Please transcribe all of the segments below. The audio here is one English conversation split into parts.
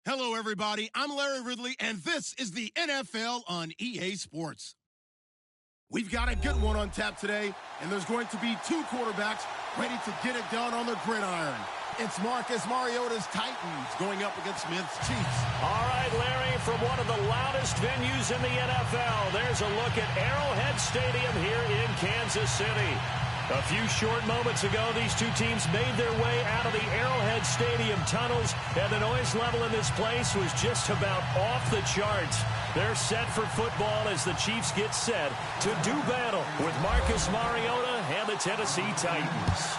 Hello, everybody. I'm Larry Ridley, and this is the NFL on EA Sports. We've got a good one on tap today, and there's going to be two quarterbacks ready to get it done on the gridiron. It's Marcus Mariota's Titans going up against Smith's Chiefs. All right, Larry, from one of the loudest venues in the NFL, there's a look at Arrowhead Stadium here in Kansas City. A few short moments ago, these two teams made their way out of the Arrowhead Stadium tunnels, and the noise level in this place was just about off the charts. They're set for football as the Chiefs get set to do battle with Marcus Mariota and the Tennessee Titans.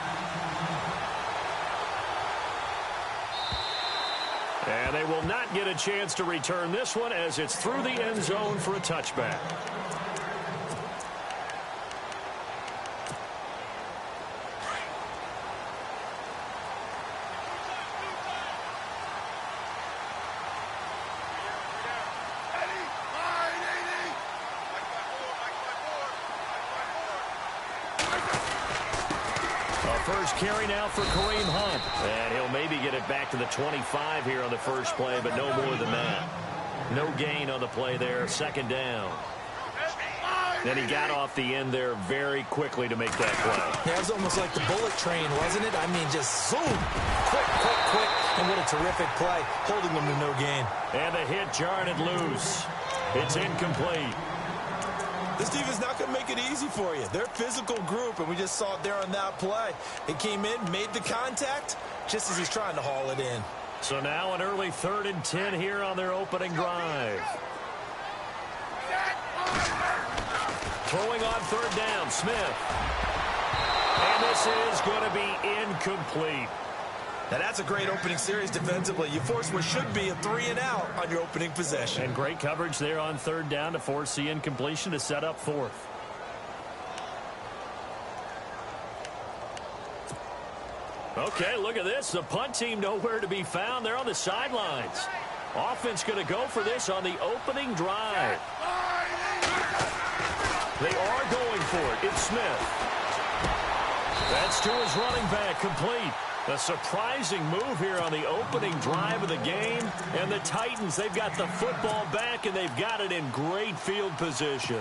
And they will not get a chance to return this one as it's through the end zone for a touchback. First carry now for Kareem Hunt. And he'll maybe get it back to the 25 here on the first play, but no more than that. No gain on the play there, second down. Then he got off the end there very quickly to make that play. Yeah, it was almost like the bullet train, wasn't it? I mean, just zoom. Quick, quick, quick. And what a terrific play, holding them to no gain. And the hit jarred it loose. It's incomplete. This defense not going to make it easy for you. They're a physical group, and we just saw it there on that play. It came in, made the contact, just as he's trying to haul it in. So now an early 3rd and 10 here on their opening drive. Throwing on 3rd down, Smith. And this is going to be incomplete. Now, that's a great opening series defensively. You force what should be a 3-and-out on your opening possession. And great coverage there on 3rd down to force the incompletion to set up 4th. Okay, look at this. The punt team nowhere to be found. They're on the sidelines. Offense going to go for this on the opening drive. They are going for it. It's Smith. That's to his running back, complete. A surprising move here on the opening drive of the game. And the Titans, they've got the football back, and they've got it in great field position.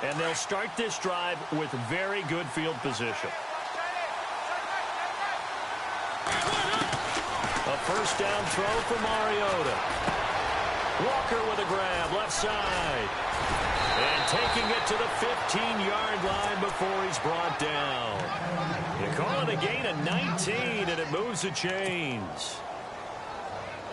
And they'll start this drive with very good field position. A first down throw for Mariota. Walker with a grab, left side. And taking it to the 15-yard line before he's brought down. You call it a gain of 19, and it moves the chains.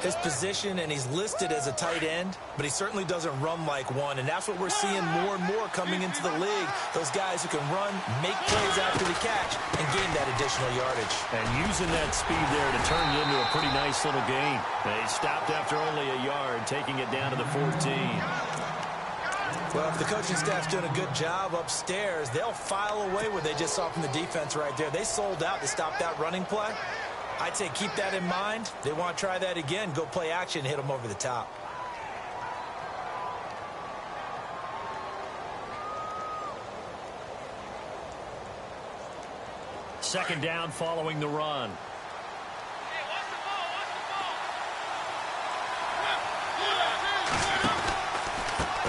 His position, and he's listed as a tight end, but he certainly doesn't run like one, and that's what we're seeing more and more coming into the league. Those guys who can run, make plays after the catch, and gain that additional yardage. And using that speed there to turn you into a pretty nice little gain. They stopped after only a yard, taking it down to the 14. Well, if the coaching staff's doing a good job upstairs, they'll file away what they just saw from the defense right there. They sold out to stop that running play. I'd say keep that in mind. They want to try that again. Go play action, hit them over the top. Second down following the run.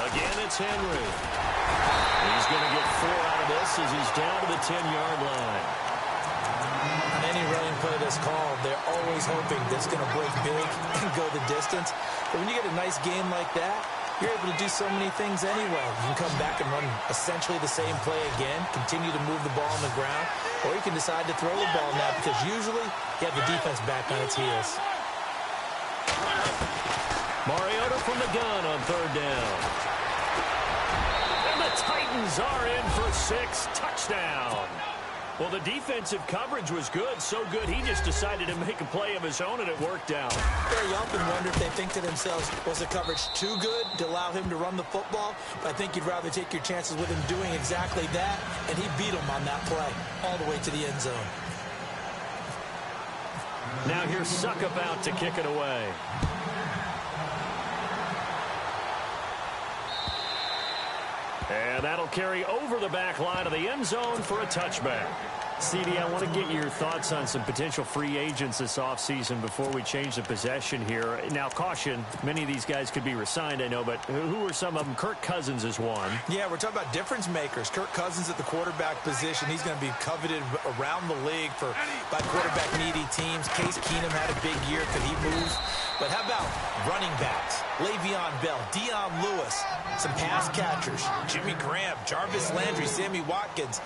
Again, it's Henry. He's going to get 4 out of this as he's down to the 10-yard line. On any running play that's called, they're always hoping that's going to break big and go the distance. But when you get a nice game like that, you're able to do so many things anyway. You can come back and run essentially the same play again, continue to move the ball on the ground, or you can decide to throw the ball now because usually you have the defense back on its heels. Mariota from the gun on 3rd down. And the Titans are in for 6. Touchdown. Well, the defensive coverage was good, so good he just decided to make a play of his own, and it worked out. You often wonder if they think to themselves, was the coverage too good to allow him to run the football? But I think you'd rather take your chances with him doing exactly that, and he beat him on that play all the way to the end zone. Now here's Suckup out to kick it away. And that'll carry over the back line of the end zone for a touchback. CD, I want to get your thoughts on some potential free agents this offseason before we change the possession here. Now, caution, many of these guys could be re-signed, I know, but who are some of them? Kirk Cousins is one. Yeah, we're talking about difference makers. Kirk Cousins at the quarterback position. He's going to be coveted around the league by quarterback-needy teams. Case Keenum had a big year. Could he move? But how about running backs? Le'Veon Bell, Dion Lewis, some pass catchers, Jimmy Graham, Jarvis Landry, Sammy Watkins.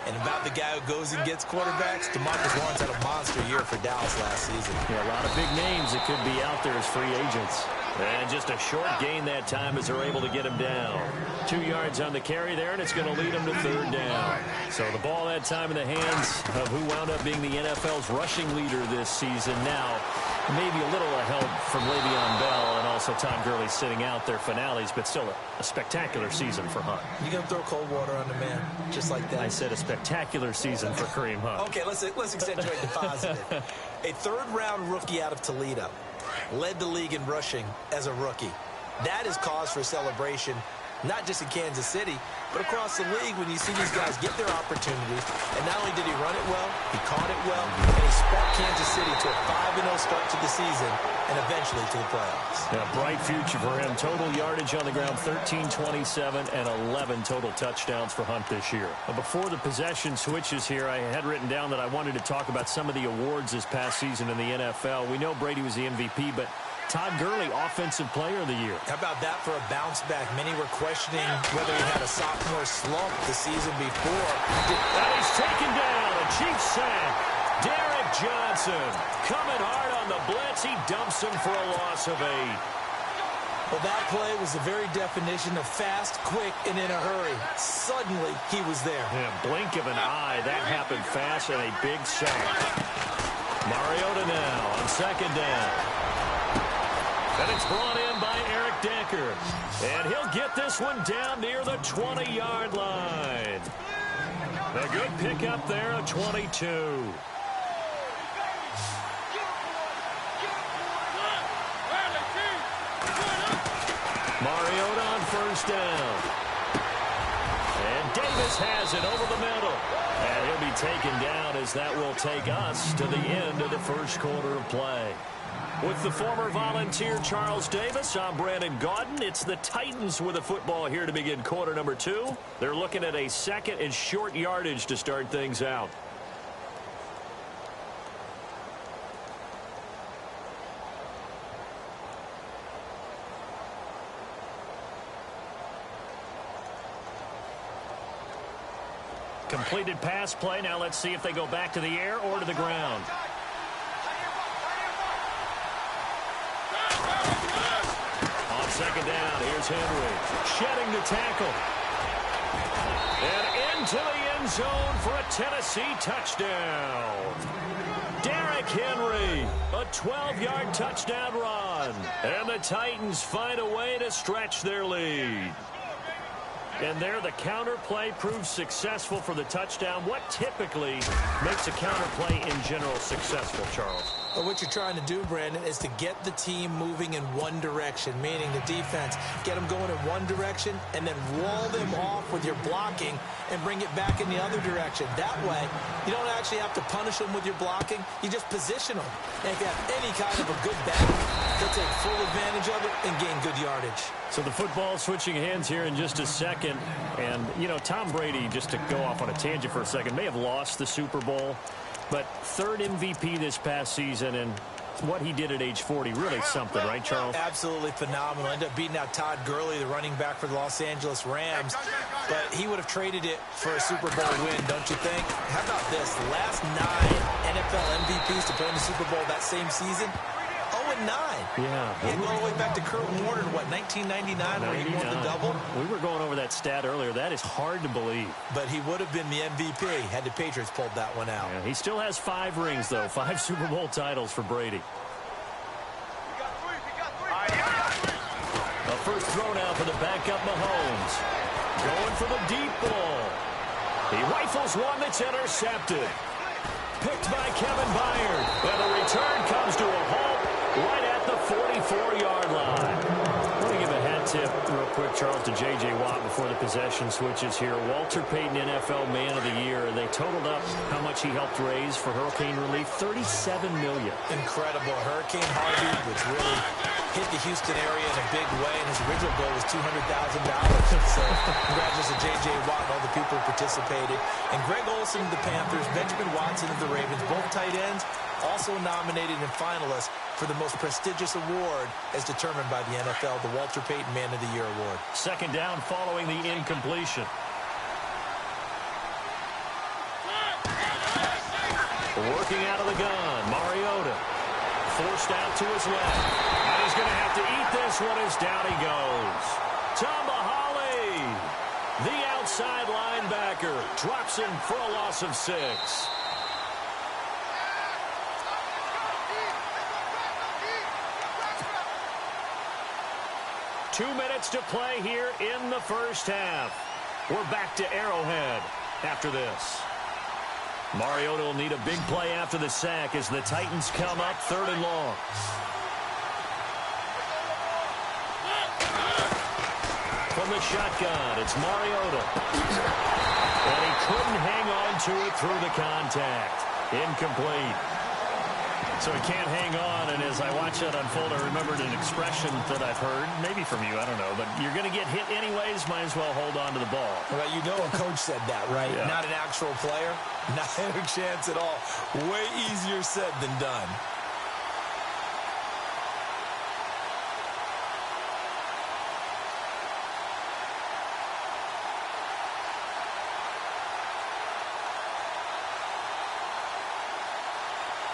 And about the guy who goes and gets quarterbacks, DeMarcus Lawrence had a monster year for Dallas last season. Yeah, a lot of big names that could be out there as free agents. And just a short gain that time as they're able to get him down. 2 yards on the carry there, and it's going to lead him to third down. So the ball that time in the hands of who wound up being the NFL's rushing leader this season. Now, maybe a little help from Le'Veon Bell and also Todd Gurley sitting out their finales, but still a spectacular season for Hunt. You going to throw cold water on the man just like that? I said a spectacular season for Kareem Hunt. Okay, let's accentuate the positive. A third-round rookie out of Toledo led the league in rushing as a rookie. That is cause for celebration, not just in Kansas City, but across the league when you see these guys get their opportunities. And not only did he run it well, he caught it well, and he sparked Kansas City to a 5-0 start to the season and eventually to the playoffs. Yeah, bright future for him. Total yardage on the ground, 1327, and 11 total touchdowns for Hunt this year. But before the possession switches here, I had written down that I wanted to talk about some of the awards this past season in the NFL. We know Brady was the MVP, but Todd Gurley, Offensive Player of the Year. How about that for a bounce back? Many were questioning whether he had a sophomore slump the season before. And he's taken down. A Chiefs sack. Derek Johnson coming hard on the blitz. He dumps him for a loss of 8. Well, that play was the very definition of fast, quick, and in a hurry. Suddenly, he was there. Yeah, blink of an eye. That happened fast and a big sack. Mariota now on second down. And it's brought in by Eric Decker. And he'll get this one down near the 20-yard line. A good pickup there, a 22. Mariota on first down. And Davis has it over the middle. And he'll be taken down as that will take us to the end of the first quarter of play. With the former Volunteer Charles Davis, I'm Brandon Gaudin. It's the Titans with the football here to begin quarter number 2. They're looking at a second and short yardage to start things out. Completed pass play. Now let's see if they go back to the air or to the ground. On second down, here's Henry. Shedding the tackle. And into the end zone for a Tennessee touchdown. Derrick Henry, a 12-yard touchdown run. And the Titans find a way to stretch their lead. And there, the counter play proves successful for the touchdown. What typically makes a counter play in general successful, Charles? Well, what you're trying to do, Brandon, is to get the team moving in one direction, meaning the defense, get them going in one direction and then wall them off with your blocking and bring it back in the other direction. That way, you don't actually have to punish them with your blocking. You just position them. And if you have any kind of a good back, they'll take full advantage of it and gain good yardage. So the football switching hands here in just a second. And, you know, Tom Brady, just to go off on a tangent for a second, may have lost the Super Bowl, but third MVP this past season, and what he did at age 40, really something, right, Charles? Absolutely phenomenal. Ended up beating out Todd Gurley, the running back for the Los Angeles Rams, but he would have traded it for a Super Bowl win, don't you think? How about this? The last 9 NFL MVPs to play in the Super Bowl that same season, 0-9. Yeah. He go all the way back to Kurt Warner, what, 1999, where he won the double? We were going over that stat earlier. That is hard to believe. But he would have been the MVP had the Patriots pulled that one out. Yeah, he still has 5 rings, though. 5 Super Bowl titles for Brady. A first throw now for the backup Mahomes. Going for the deep ball. He rifles one that's intercepted. picked by Kevin Byard. And the return comes to a halt right at the 44-yard line. I want to give a hat tip real quick, Charles, to J.J. Watt before the possession switches here. Walter Payton, NFL Man of the Year. They totaled up how much he helped raise for hurricane relief, $37 million. Incredible. Hurricane Harvey, which really hit the Houston area in a big way, and his original goal was $200,000. So congratulations to J.J. Watt and all the people who participated. And Greg Olsen of the Panthers, Benjamin Watson of the Ravens, both tight ends, also nominated and finalists for the most prestigious award as determined by the NFL, the Walter Payton Man of the Year Award. Second down following the incompletion. Working out of the gun, Mariota. Forced out to his left. And he's going to have to eat this one as down he goes. Tamahali, the outside linebacker, drops him for a loss of 6. Two minutes to play here in the first half. We're back to Arrowhead after this. Mariota will need a big play after the sack as the Titans come up 3rd and long. From the shotgun, it's Mariota. And he couldn't hang on to it through the contact. Incomplete. So he can't hang on, and as I watch that unfold, I remembered an expression that I've heard, maybe from you, I don't know, but you're going to get hit anyways, might as well hold on to the ball. Well, you know a coach said that, right? Yeah. Not an actual player. Not a chance at all. Way easier said than done.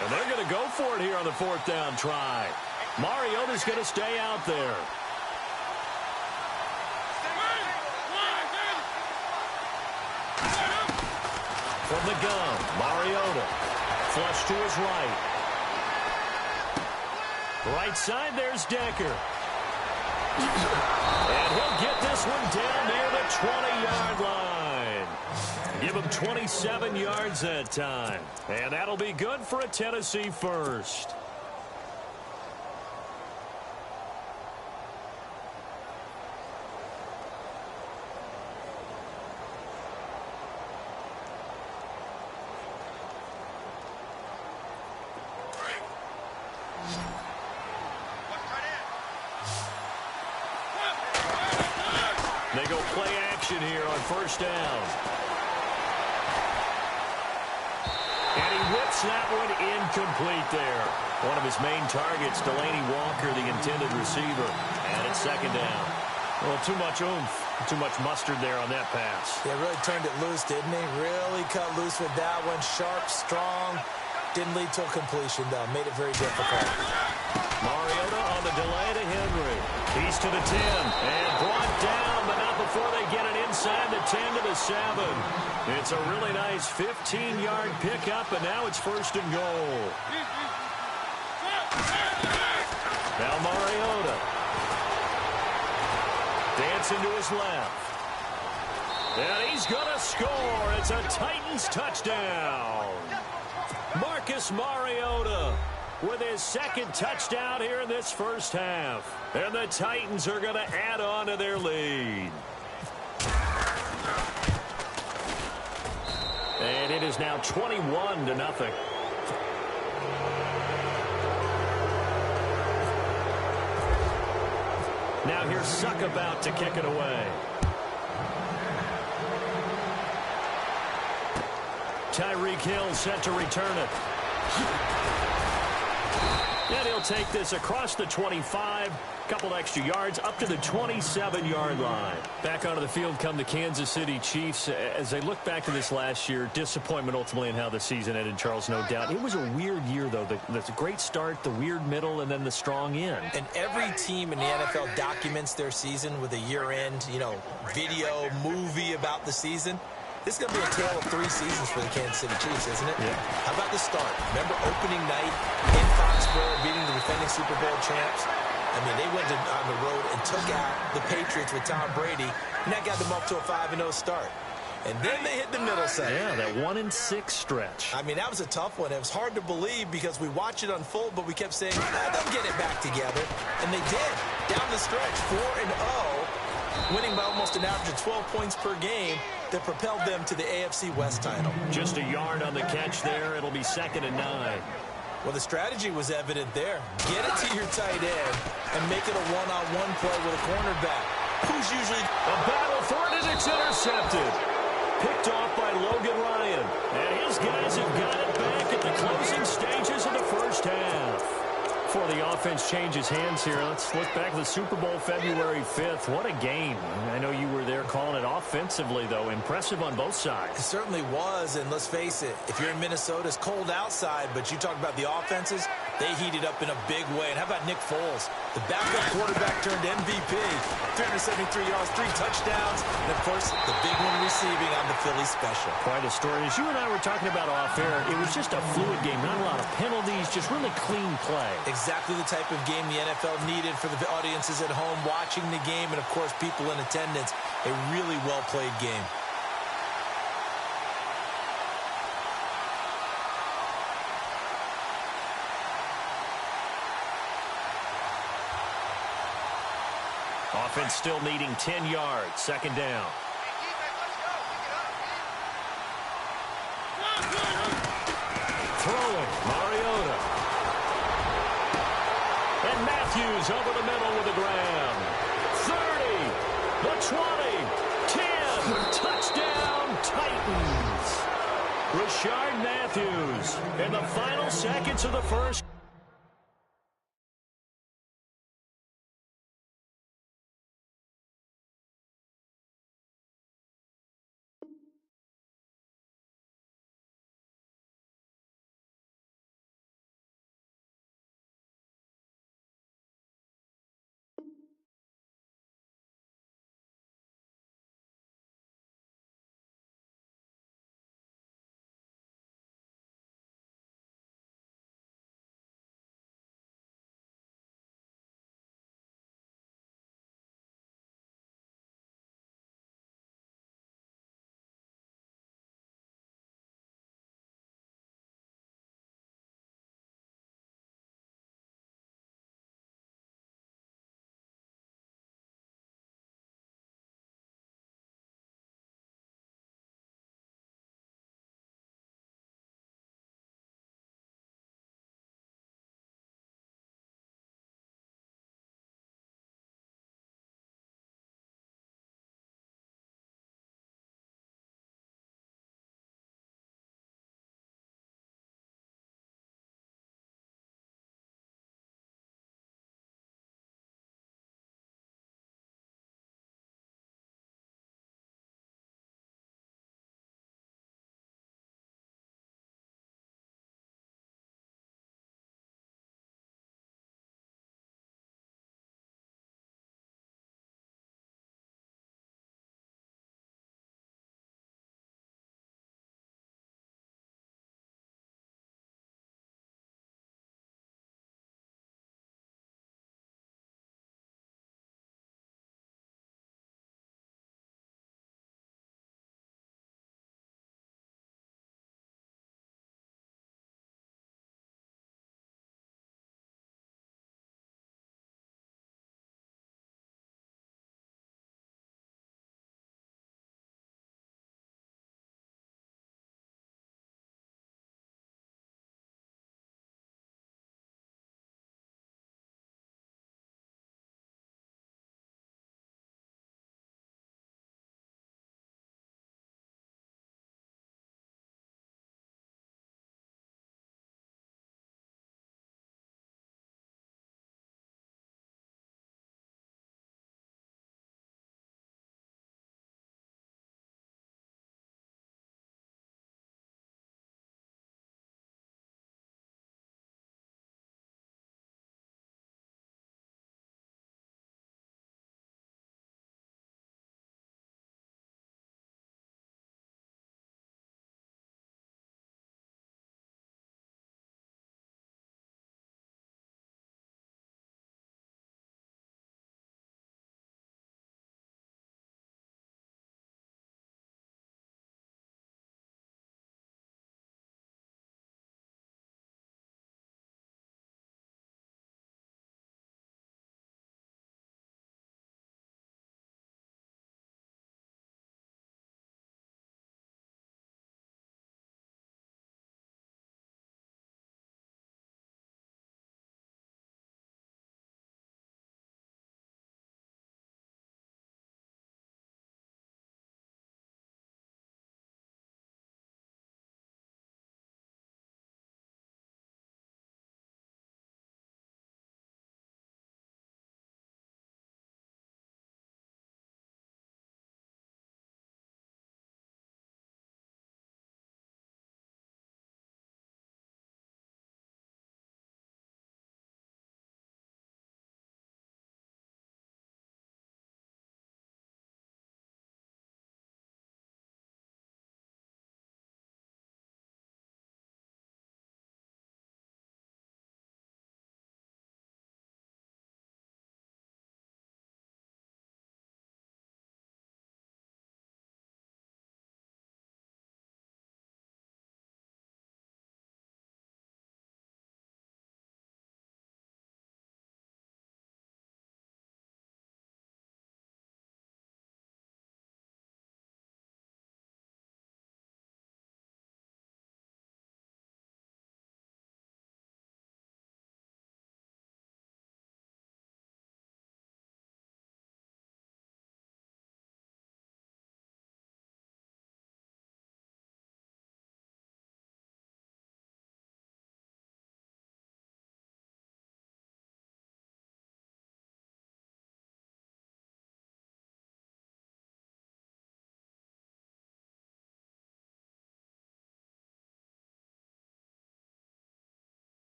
And they're going to go for it here on the 4th down try. Mariota's going to stay out there. From the gun, Mariota. Flush to his right. Right side, there's Decker. And he'll get this one down near the 20-yard line. Give him 27 yards that time. And that'll be good for a Tennessee first. They go play action here on 1st down. And he whips that one incomplete there. One of his main targets, Delaney Walker, the intended receiver. And it's 2nd down. Well, too much oomph, too much mustard there on that pass. Yeah, really turned it loose, didn't he? Really cut loose with that one. Sharp, strong. Didn't lead to a completion, though. Made it very difficult. Mariota on the delay to Henry. He's to the 10 and brought down, but not before they get it inside the 10 to the 7. It's a really nice 15-yard pickup, and now it's 1st and goal. Now Mariota. Dancing to his left. And he's going to score. It's a Titans touchdown. Marcus Mariota with his 2nd touchdown here in this first half. And the Titans are going to add on to their lead. And it is now 21-0. Now here's Suck about to kick it away. Tyreek Hill set to return it. And he'll take this across the 25, couple extra yards, up to the 27-yard line. Back onto the field come the Kansas City Chiefs. As they look back to this last year, disappointment ultimately in how the season ended, Charles, no doubt. It was a weird year, though. The great start, the weird middle, and then the strong end. And every team in the NFL documents their season with a year-end, video, movie about the season. This is going to be a tale of 3 seasons for the Kansas City Chiefs, isn't it? Yeah. How about the start? Remember opening night in Foxborough, beating the defending Super Bowl champs? I mean, they went on the road and took out the Patriots with Tom Brady, and that got them off to a 5-0 start. And then they hit the middle segment. Yeah, that 1-6 stretch. I mean, that was a tough one. It was hard to believe because we watched it unfold, but we kept saying, they'll get it back together. And they did. Down the stretch, 4-0, winning by almost an average of 12 points per game that propelled them to the AFC West title. Just a yard on the catch there. It'll be 2nd and 9. Well, the strategy was evident there. Get it to your tight end and make it a one-on-one play with a cornerback, who's usually a battle for it, and it's intercepted. Picked off by Logan Ryan. And his guys have got it back at the closing stages of the first half. Before the offense changes hands here, let's look back at the Super Bowl February 5th. What a game. I know you were there calling it offensively, though. Impressive on both sides. It certainly was, and let's face it, if you're in Minnesota, it's cold outside, but you talk about the offenses, they heated up in a big way. And how about Nick Foles? The backup quarterback turned MVP. 373 yards, 3 touchdowns, and, of course, the big one receiving on the Philly special. Quite a story. As you and I were talking about off air, it was just a fluid game. Not a lot of penalties, just really clean play. Exactly the type of game the NFL needed for the audiences at home watching the game and, of course, people in attendance. A really well-played game. Offense still needing 10 yards. 2nd down. Throwing, Mariota. And Matthews over the middle with a grab. 30, the 20, 10, touchdown, Titans. Rashard Matthews in the final seconds of the first.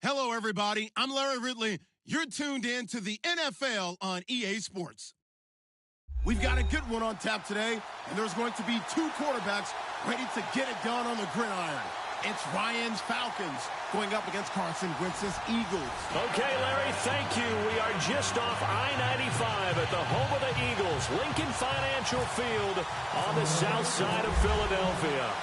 Hello, everybody. I'm Larry Ridley. You're tuned in to the NFL on EA Sports. We've got a good one on tap today, and there's going to be two quarterbacks ready to get it done on the gridiron. It's Ryan's Falcons going up against Carson Wentz's Eagles. Okay, Larry, thank you. We are just off I-95 at the home of the Eagles, Lincoln Financial Field on the south side of Philadelphia.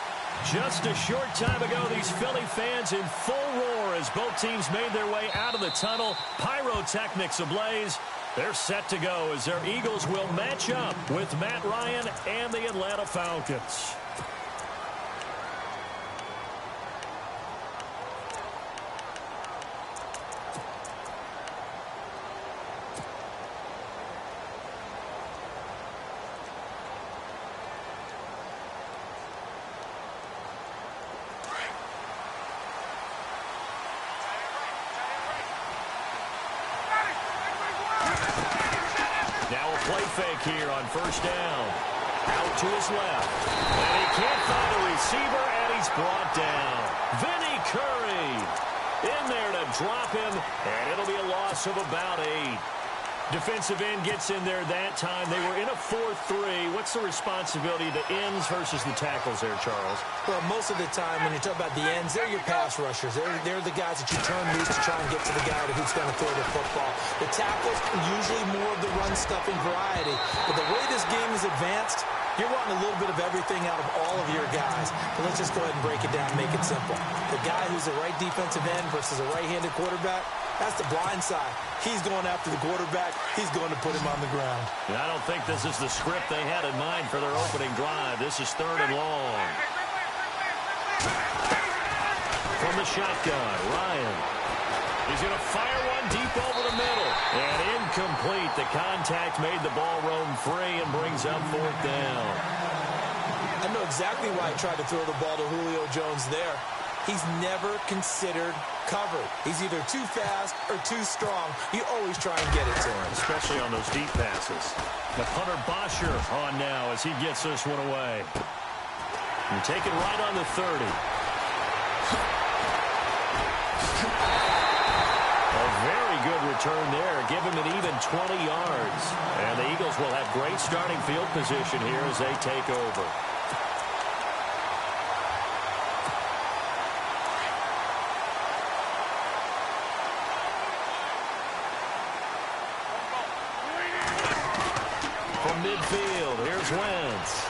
Just a short time ago, these Philly fans in full roar as both teams made their way out of the tunnel. Pyrotechnics ablaze. They're set to go as their Eagles will match up with Matt Ryan and the Atlanta Falcons. Fake here on first down. Out to his left. And he can't find a receiver, and he's brought down. Vinny Curry in there to drop him, and it'll be a loss of about 8. Defensive end gets in there that time. They were in a 4-3. What's the responsibility of the ends versus the tackles there, Charles? Well, most of the time when you talk about the ends, they're your pass rushers. They're the guys that you turn loose to try and get to the guy who's going to throw the football. The tackles are usually more of the run-stuffing variety. But the way this game is advanced, you're wanting a little bit of everything out of all of your guys. But let's just go ahead and break it down and make it simple. The guy who's a right defensive end versus a right-handed quarterback, that's the blind side. He's going after the quarterback. He's going to put him on the ground. And I don't think this is the script they had in mind for their opening drive. This is 3rd and long. From the shotgun, Ryan. He's going to fire one deep over the middle. And incomplete. The contact made the ball roam free and brings up 4th down. I know exactly why he tried to throw the ball to Julio Jones there. He's never considered covered. He's either too fast or too strong. You always try and get it to him. Especially on those deep passes. The punter Bosher on now as he gets this one away. And take it right on the 30. A very good return there. Give him an even 20 yards. And the Eagles will have great starting field position here as they take over. Midfield, here's Wentz.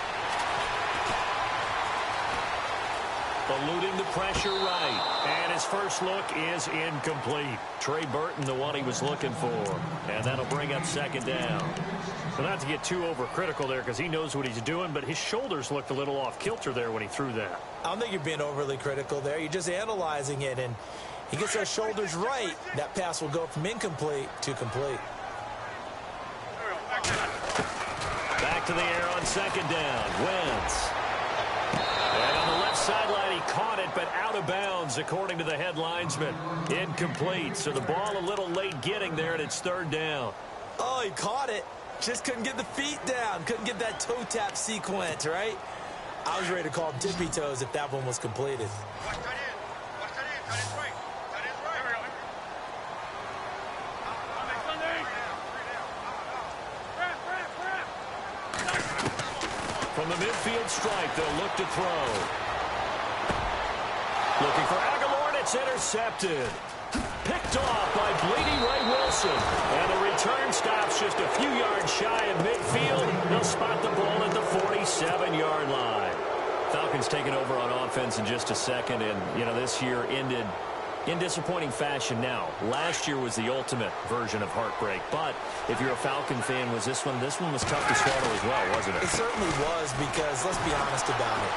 Eluding the pressure right. And his first look is incomplete. Trey Burton, the one he was looking for. And that'll bring up 2nd down. But not to get too overcritical there because he knows what he's doing, but his shoulders looked a little off kilter there when he threw that. I don't think you're being overly critical there. You're just analyzing it, and he gets those shoulders right. That pass will go from incomplete to complete. Back to the air on 2nd down. Wentz. And on the left sideline, he caught it, but out of bounds, according to the head linesman. Incomplete. So the ball a little late getting there, and it's 3rd down. Oh, he caught it. Just couldn't get the feet down. Couldn't get that toe tap sequence, right? I was ready to call him tippy toes if that one was completed. From the midfield stripe, they'll look to throw. Looking for Aguilar, and it's intercepted. Picked off by bleeding Ray Wilson. And the return stops just a few yards shy of midfield. They'll spot the ball at the 47-yard line. Falcons taking over on offense in just a second. And, you know, this year ended in disappointing fashion now. Last year was the ultimate version of heartbreak. But if you're a Falcon fan, was this one was tough to swallow as well, wasn't it? It certainly was because, let's be honest about it,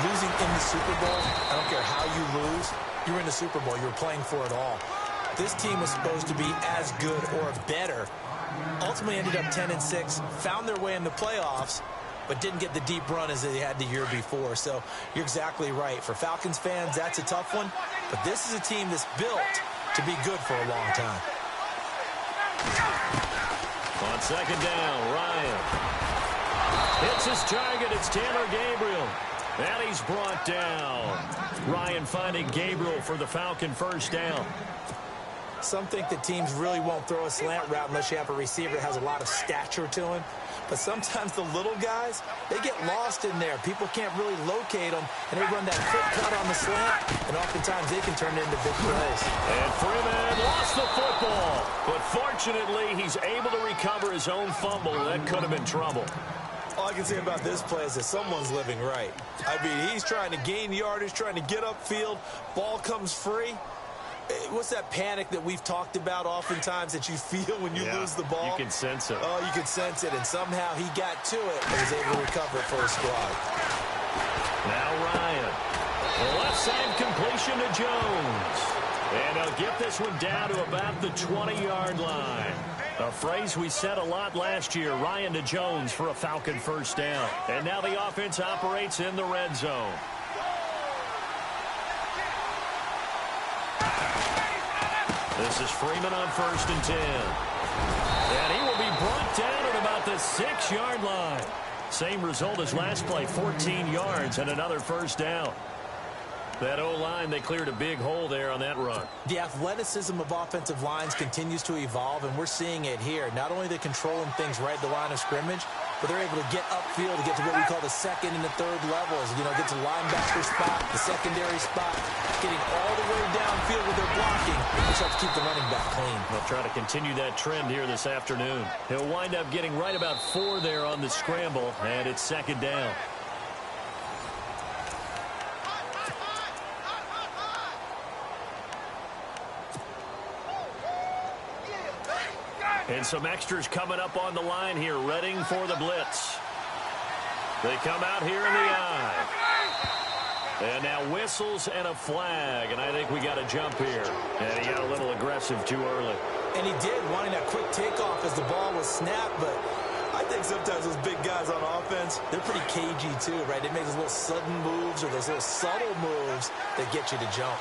losing in the Super Bowl, I don't care how you lose, you're in the Super Bowl. You're playing for it all. This team was supposed to be as good or better. Ultimately ended up 10-6, found their way in the playoffs, but didn't get the deep run as they had the year before. So you're exactly right. For Falcons fans, that's a tough one. But this is a team that's built to be good for a long time. On 2nd down, Ryan hits his target. It's Taylor Gabriel. And he's brought down. Ryan finding Gabriel for the Falcon 1st down. Some think that teams really won't throw a slant route unless you have a receiver that has a lot of stature to him. But sometimes the little guys, they get lost in there. People can't really locate them, and they run that quick cut on the slant, and oftentimes they can turn it into big plays. And Freeman lost the football. But fortunately, he's able to recover his own fumble. That could have been trouble. All I can say about this play is that someone's living right. I mean, he's trying to gain yardage, trying to get upfield. Ball comes free. What's that panic that we've talked about oftentimes that you feel when you lose the ball? You can sense it. Oh, you can sense it. And somehow he got to it and was able to recover for his squad. Now Ryan. The left side completion to Jones. And he'll get this one down to about the 20-yard line. A phrase we said a lot last year, Ryan to Jones for a Falcon first down. And now the offense operates in the red zone. This is Freeman on 1st and 10. And he will be brought down at about the 6-yard line. Same result as last play, 14 yards and another first down. That O-line, they cleared a big hole there on that run. The athleticism of offensive lines continues to evolve, and we're seeing it here. Not only are they controlling things right at the line of scrimmage, but they're able to get upfield to get to what we call the second and the third levels. You know, get to the linebacker spot, the secondary spot, getting all the way downfield with their blocking, which helps keep the running back clean. They'll try to continue that trend here this afternoon. He'll wind up getting right about 4 there on the scramble, and it's 2nd down. And some extras coming up on the line here, readying for the blitz. They come out here in the eye. And now whistles and a flag, and I think we got a jump here. And he got a little aggressive too early. And he did, wanting that quick takeoff as the ball was snapped, but I think sometimes those big guys on offense, they're pretty cagey too, right? They make those little sudden moves or those little subtle moves that get you to jump.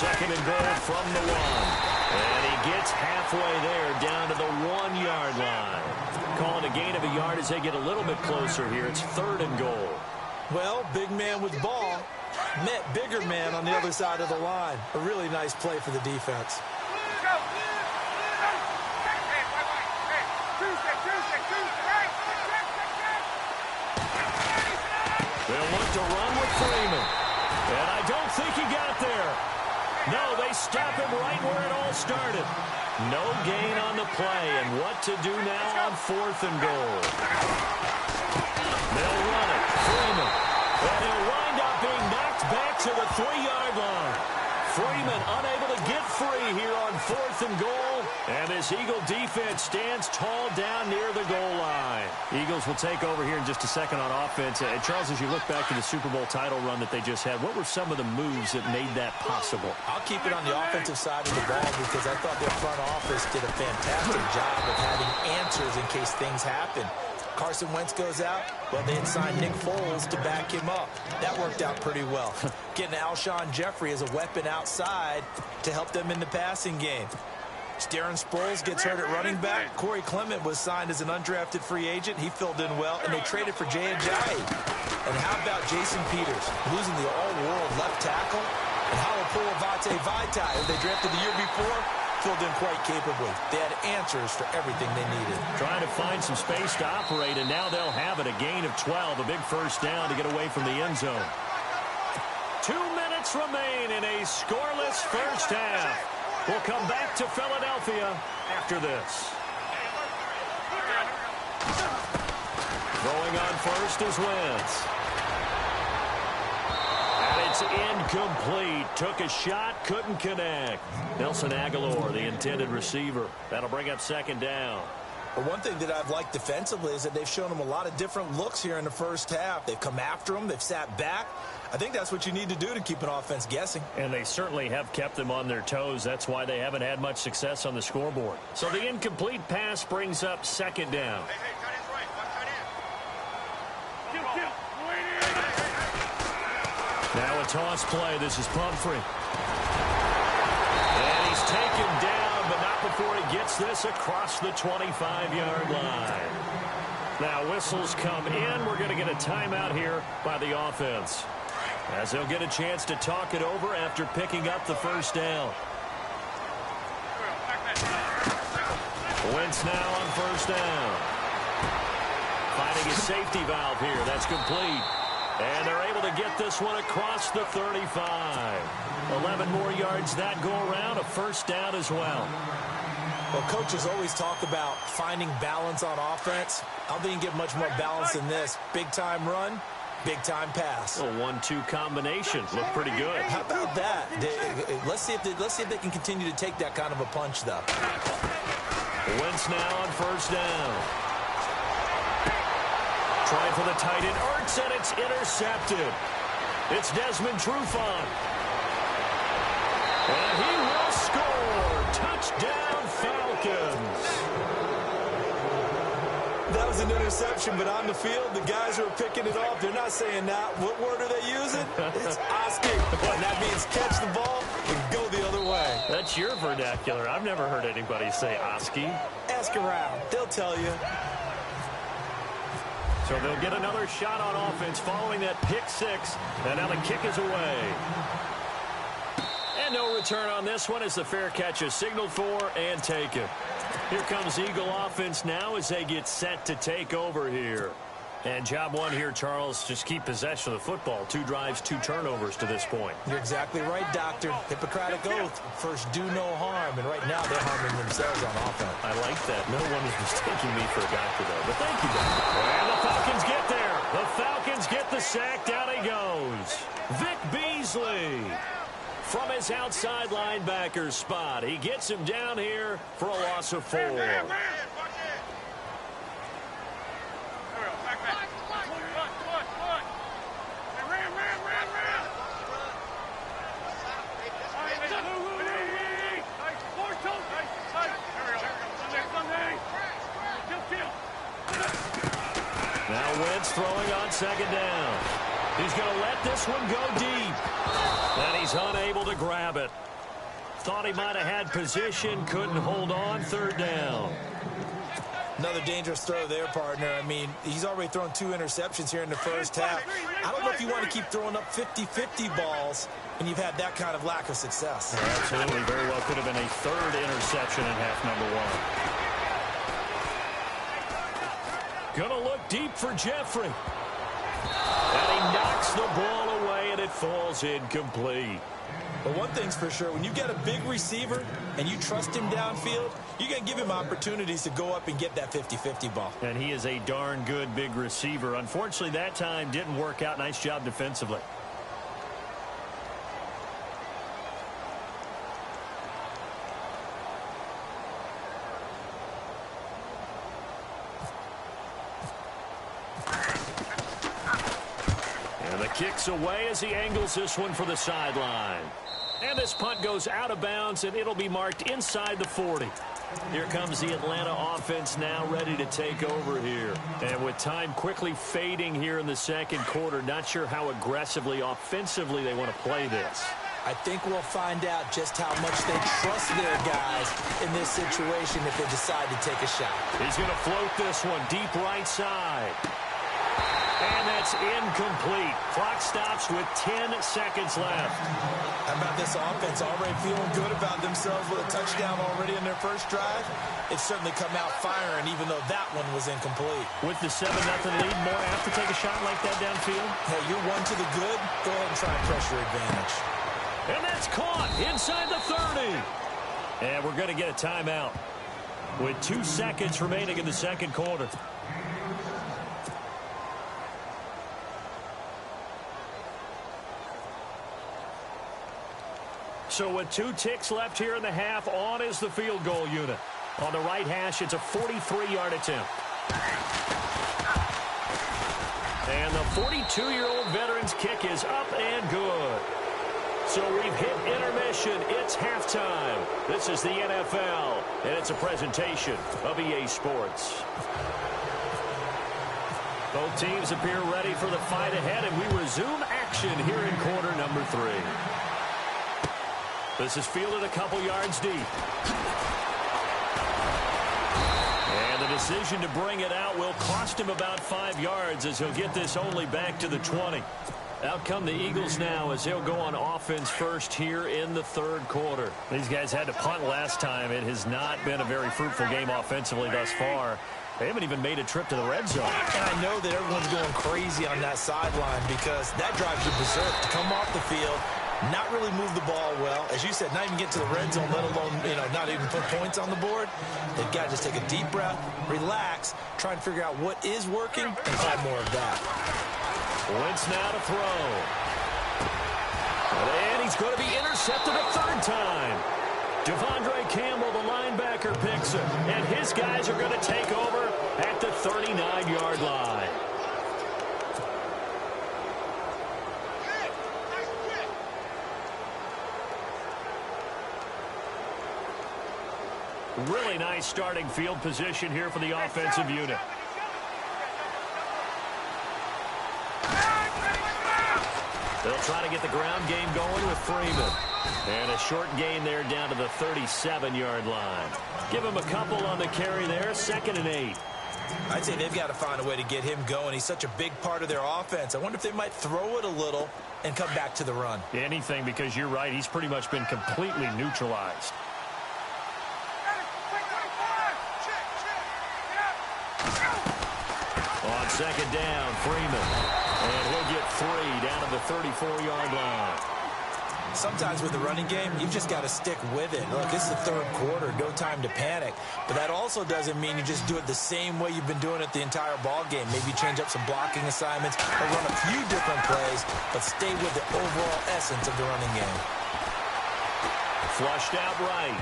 Second and goal from the 1. And he gets halfway there down to the 1-yard line. Calling a gain of a yard as they get a little bit closer here. It's 3rd and goal. Well, big man with ball met bigger man on the other side of the line. A really nice play for the defense. They'll look to run with Freeman. And I don't think he got there. No, they stop him right where it all started. No gain on the play, and what to do now on 4th and goal. They'll run it. Freeman. And he'll wind up being knocked back to the 3-yard line. Freeman unable to get free here on 4th and goal. And this Eagle defense stands tall down near the goal line. Eagles will take over here in just a second on offense. And Charles, as you look back to the Super Bowl title run that they just had, what were some of the moves that made that possible? I'll keep it on the offensive side of the ball because I thought their front office did a fantastic job of having answers in case things happen. Carson Wentz goes out. Well, they had signed Nick Foles to back him up. That worked out pretty well. Getting Alshon Jeffrey as a weapon outside to help them in the passing game. Darren Sproles gets hurt at running back. Corey Clement was signed as an undrafted free agent. He filled in well, and they traded for Jay Ajayi. And how about Jason Peters, losing the all-world left tackle? And Halapoulivaati Vaitai, who they drafted the year before, filled in quite capably. They had answers for everything they needed. Trying to find some space to operate, and now they'll have it. A gain of 12, a big first down to get away from the end zone. 2 minutes remain in a scoreless first half. We'll come back to Philadelphia after this. Going on first is Wentz. And it's incomplete. Took a shot, couldn't connect. Nelson Aguilar, the intended receiver. That'll bring up 2nd down. But one thing that I've liked defensively is that they've shown them a lot of different looks here in the first half. They've come after them. They've sat back. I think that's what you need to do to keep an offense guessing. And they certainly have kept them on their toes. That's why they haven't had much success on the scoreboard. So the incomplete pass brings up 2nd down. Now a toss play. This is Pumphrey. And he's taken down, but not before he gets this across the 25-yard line. Now whistles come in. We're going to get a timeout here by the offense. As they'll get a chance to talk it over after picking up the first down. Wentz now on first down. Finding his safety valve here. That's complete. And they're able to get this one across the 35. 11 more yards that go around. A first down as well. Well, coaches always talk about finding balance on offense. I don't think you can get much more balance than this. Big-time run, big-time pass. A 1-2 combination. Look pretty good. How about that? Let's see if they can continue to take that kind of a punch, though. Wentz now on first down. Trying for the tight end. Ertz, and it's intercepted. It's Desmond Trufant. And he will score. Touchdown, Falcons. That was an interception, but on the field, the guys who are picking it off, they're not saying that. What word are they using? It's Oski. And that means catch the ball and go the other way. That's your vernacular. I've never heard anybody say Oski. Ask around. They'll tell you. So they'll get another shot on offense following that pick six. And now the kick is away. And no return on this one as the fair catch is signaled for and taken. Here comes Eagle offense now as they get set to take over here. And job one here, Charles, just keep possession of the football. 2 drives, 2 turnovers to this point. You're exactly right, Doctor. Hippocratic oath. First, do no harm. And right now, they're harming themselves on offense. I like that. No one is mistaking me for a doctor, though. But thank you, Doctor. And the Falcons get there. The Falcons get the sack. Down he goes. Vic Beasley from his outside linebacker spot. He gets him down here for a loss of 4. Now Wentz throwing on second down. He's going to let this one go deep. And he's unable to grab it. Thought he might have had position, couldn't hold on. Third down. Another dangerous throw there, partner. I mean, he's already thrown 2 interceptions here in the first half. I don't know if you want to keep throwing up 50-50 balls when you've had that kind of lack of success. Yeah, absolutely. Very well could have been a 3rd interception in half number 1. Gonna look deep for Jeffrey. And he knocks the ball away, and it falls incomplete. But one thing's for sure, when you get a big receiver and you trust him downfield, you're going to give him opportunities to go up and get that 50-50 ball. And he is a darn good big receiver. Unfortunately, that time didn't work out. Nice job defensively. Kicks away as he angles this one for the sideline. And this punt goes out of bounds, and it'll be marked inside the 40. Here comes the Atlanta offense now ready to take over here. And with time quickly fading here in the second quarter, not sure how aggressively, offensively they want to play this. I think we'll find out just how much they trust their guys in this situation if they decide to take a shot. He's going to float this one deep right side. And that's incomplete. Clock stops with 10 seconds left. How about this offense already feeling good about themselves with a touchdown already in their first drive? It's certainly come out firing, even though that one was incomplete. With the 7-0 lead, more have to take a shot like that downfield? Hey, you're one to the good. Go ahead and try and press your advantage. And that's caught inside the 30. And we're going to get a timeout with 2 seconds remaining in the second quarter. So with 2 ticks left here in the half, on is the field goal unit. On the right hash, it's a 43-yard attempt. And the 42-year-old veteran's kick is up and good. So we've hit intermission. It's halftime. This is the NFL, and it's a presentation of EA Sports. Both teams appear ready for the fight ahead, and we resume action here in quarter number 3. This is fielded a couple yards deep. And the decision to bring it out will cost him about 5 yards as he'll get this only back to the 20. Out come the Eagles now as they'll go on offense first here in the third quarter. These guys had to punt last time. It has not been a very fruitful game offensively thus far. They haven't even made a trip to the red zone. And I know that everyone's going crazy on that sideline because that drives you berserk to come off the field, not really move the ball well. As you said, not even get to the red zone, let alone, not even put points on the board. They've got to just take a deep breath, relax, try and figure out what is working, and try more of that. Wentz now to throw. And he's going to be intercepted a third time. Devondre Campbell, the linebacker, picks him. And his guys are going to take over at the 39-yard line. Really nice starting field position here for the offensive unit. They'll try to get the ground game going with Freeman. And a short gain there down to the 37-yard line. Give him a couple on the carry there, 2nd and 8. I'd say they've got to find a way to get him going. He's such a big part of their offense. I wonder if they might throw it a little and come back to the run. Anything, because you're right. He's pretty much been completely neutralized. On 2nd down, Freeman. And he'll get 3 down to the 34-yard line. Sometimes with the running game, you've just got to stick with it. Look, this is the third quarter, no time to panic. But that also doesn't mean you just do it the same way you've been doing it the entire ball game. Maybe change up some blocking assignments or run a few different plays, but stay with the overall essence of the running game. Flushed out right.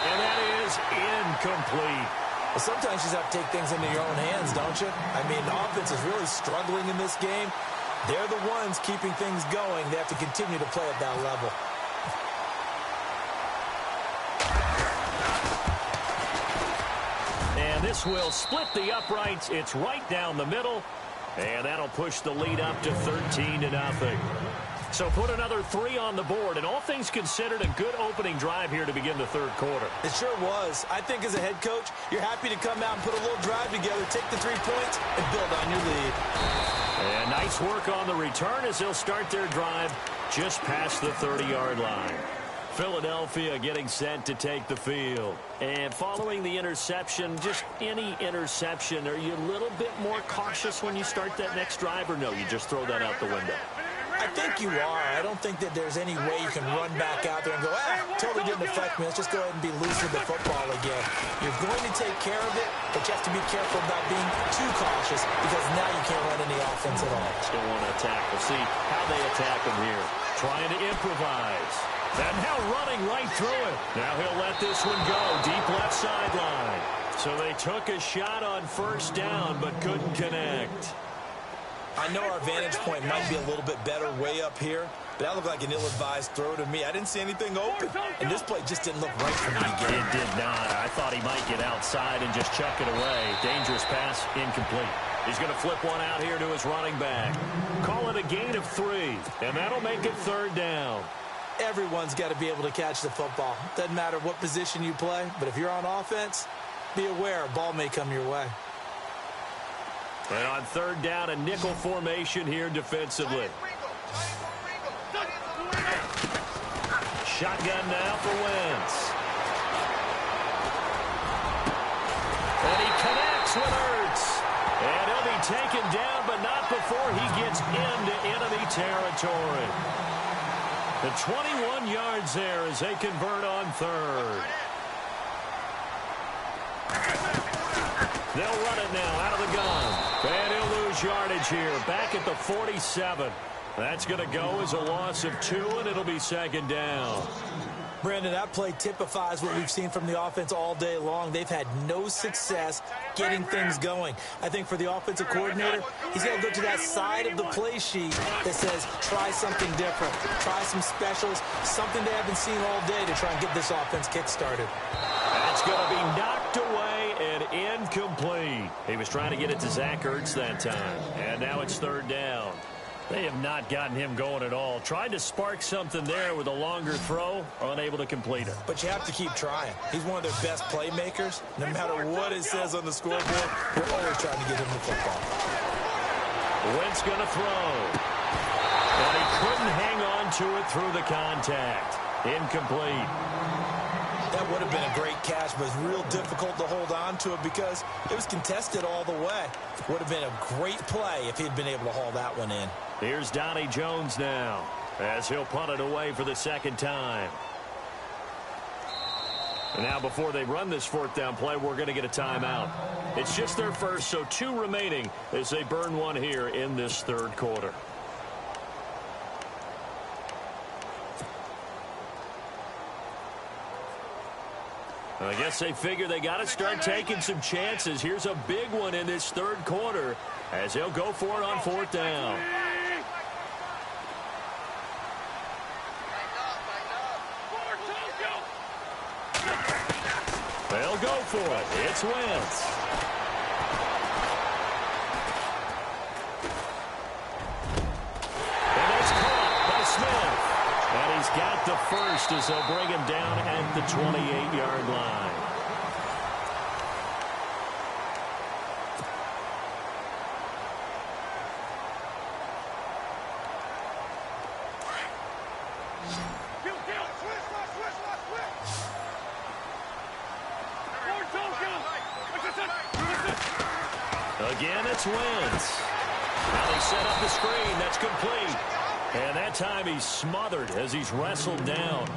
And that is incomplete. Well, sometimes you just have to take things into your own hands, don't you? I mean, the offense is really struggling in this game. They're the ones keeping things going. They have to continue to play at that level. And this will split the uprights. It's right down the middle. And that'll push the lead up to 13-0. So put another 3 on the board, and all things considered, a good opening drive here to begin the third quarter. It sure was. I think as a head coach, you're happy to come out and put a little drive together, take the 3 points, and build on your lead. And nice work on the return as they'll start their drive just past the 30-yard line. Philadelphia getting set to take the field. And following the interception, just any interception, are you a little bit more cautious when you start that next drive, or no, you just throw that out the window? I think you are. I don't think that there's any way you can run back out there and go, totally didn't affect me. Let's just go ahead and be loose with the football again. You're going to take care of it, but you have to be careful about being too cautious because now you can't run any offense at all. Still want to attack. We'll see how they attack him here. Trying to improvise. And now running right through it. Now he'll let this one go. Deep left sideline. So they took a shot on first down, but couldn't connect. I know our vantage point might be a little bit better way up here, but that looked like an ill-advised throw to me. I didn't see anything open, and this play just didn't look right for me again. It did not. I thought he might get outside and just chuck it away. Dangerous pass, incomplete. He's going to flip one out here to his running back. Call it a gain of 3, and that'll make it 3rd down. Everyone's got to be able to catch the football. Doesn't matter what position you play, but if you're on offense, be aware a ball may come your way. And on 3rd down, a nickel formation here defensively. Shotgun now for Wentz. And he connects with Ertz. And he'll be taken down, but not before he gets into enemy territory. The 21 yards there as they convert on 3rd. They'll run it now out of the gun. And he'll lose yardage here. Back at the 47. That's going to go as a loss of 2, and it'll be 2nd down. Brandon, that play typifies what we've seen from the offense all day long. They've had no success getting things going. I think for the offensive coordinator, he's got to go to that side of the play sheet that says try something different, try some specials, something they haven't seen all day to try and get this offense kick-started. That's going to be knocked away and incomplete. He was trying to get it to Zach Ertz that time. And now it's 3rd down. They have not gotten him going at all. Tried to spark something there with a longer throw, unable to complete it. But you have to keep trying. He's one of their best playmakers. No matter what it says on the scoreboard, we're always trying to get him the football. Wentz going to throw. And he couldn't hang on to it through the contact. Incomplete. That would have been a great catch, but it's real difficult to hold on to it because it was contested all the way. Would have been a great play if he'd been able to haul that one in. Here's Donnie Jones now as he'll punt it away for the second time. And now before they run this fourth down play, we're going to get a timeout. It's just their first, so 2 remaining as they burn one here in this third quarter. I guess they figure they got to start taking some chances. Here's a big one in this third quarter as they'll go for it on fourth down. They'll go for it. It's Wentz. And it's caught by Smith. And he's got the first as they'll bring him down at the 28-yard line. Again, it's Wentz. Now they set up the screen. That's complete. And that time he's smothered as he's wrestled down.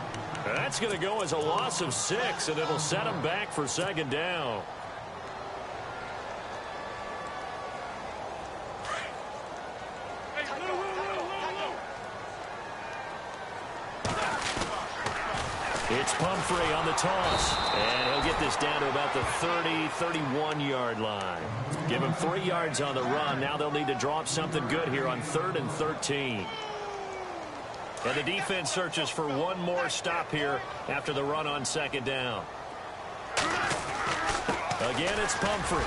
And that's going to go as a loss of 6, and it'll set him back for second down. It's Pumphrey on the toss, and he'll get this down to about the 31-yard line. Give him 3 yards on the run. Now they'll need to draw up something good here on 3rd and 13. And the defense searches for one more stop here after the run on second down. Again, it's Pumphrey.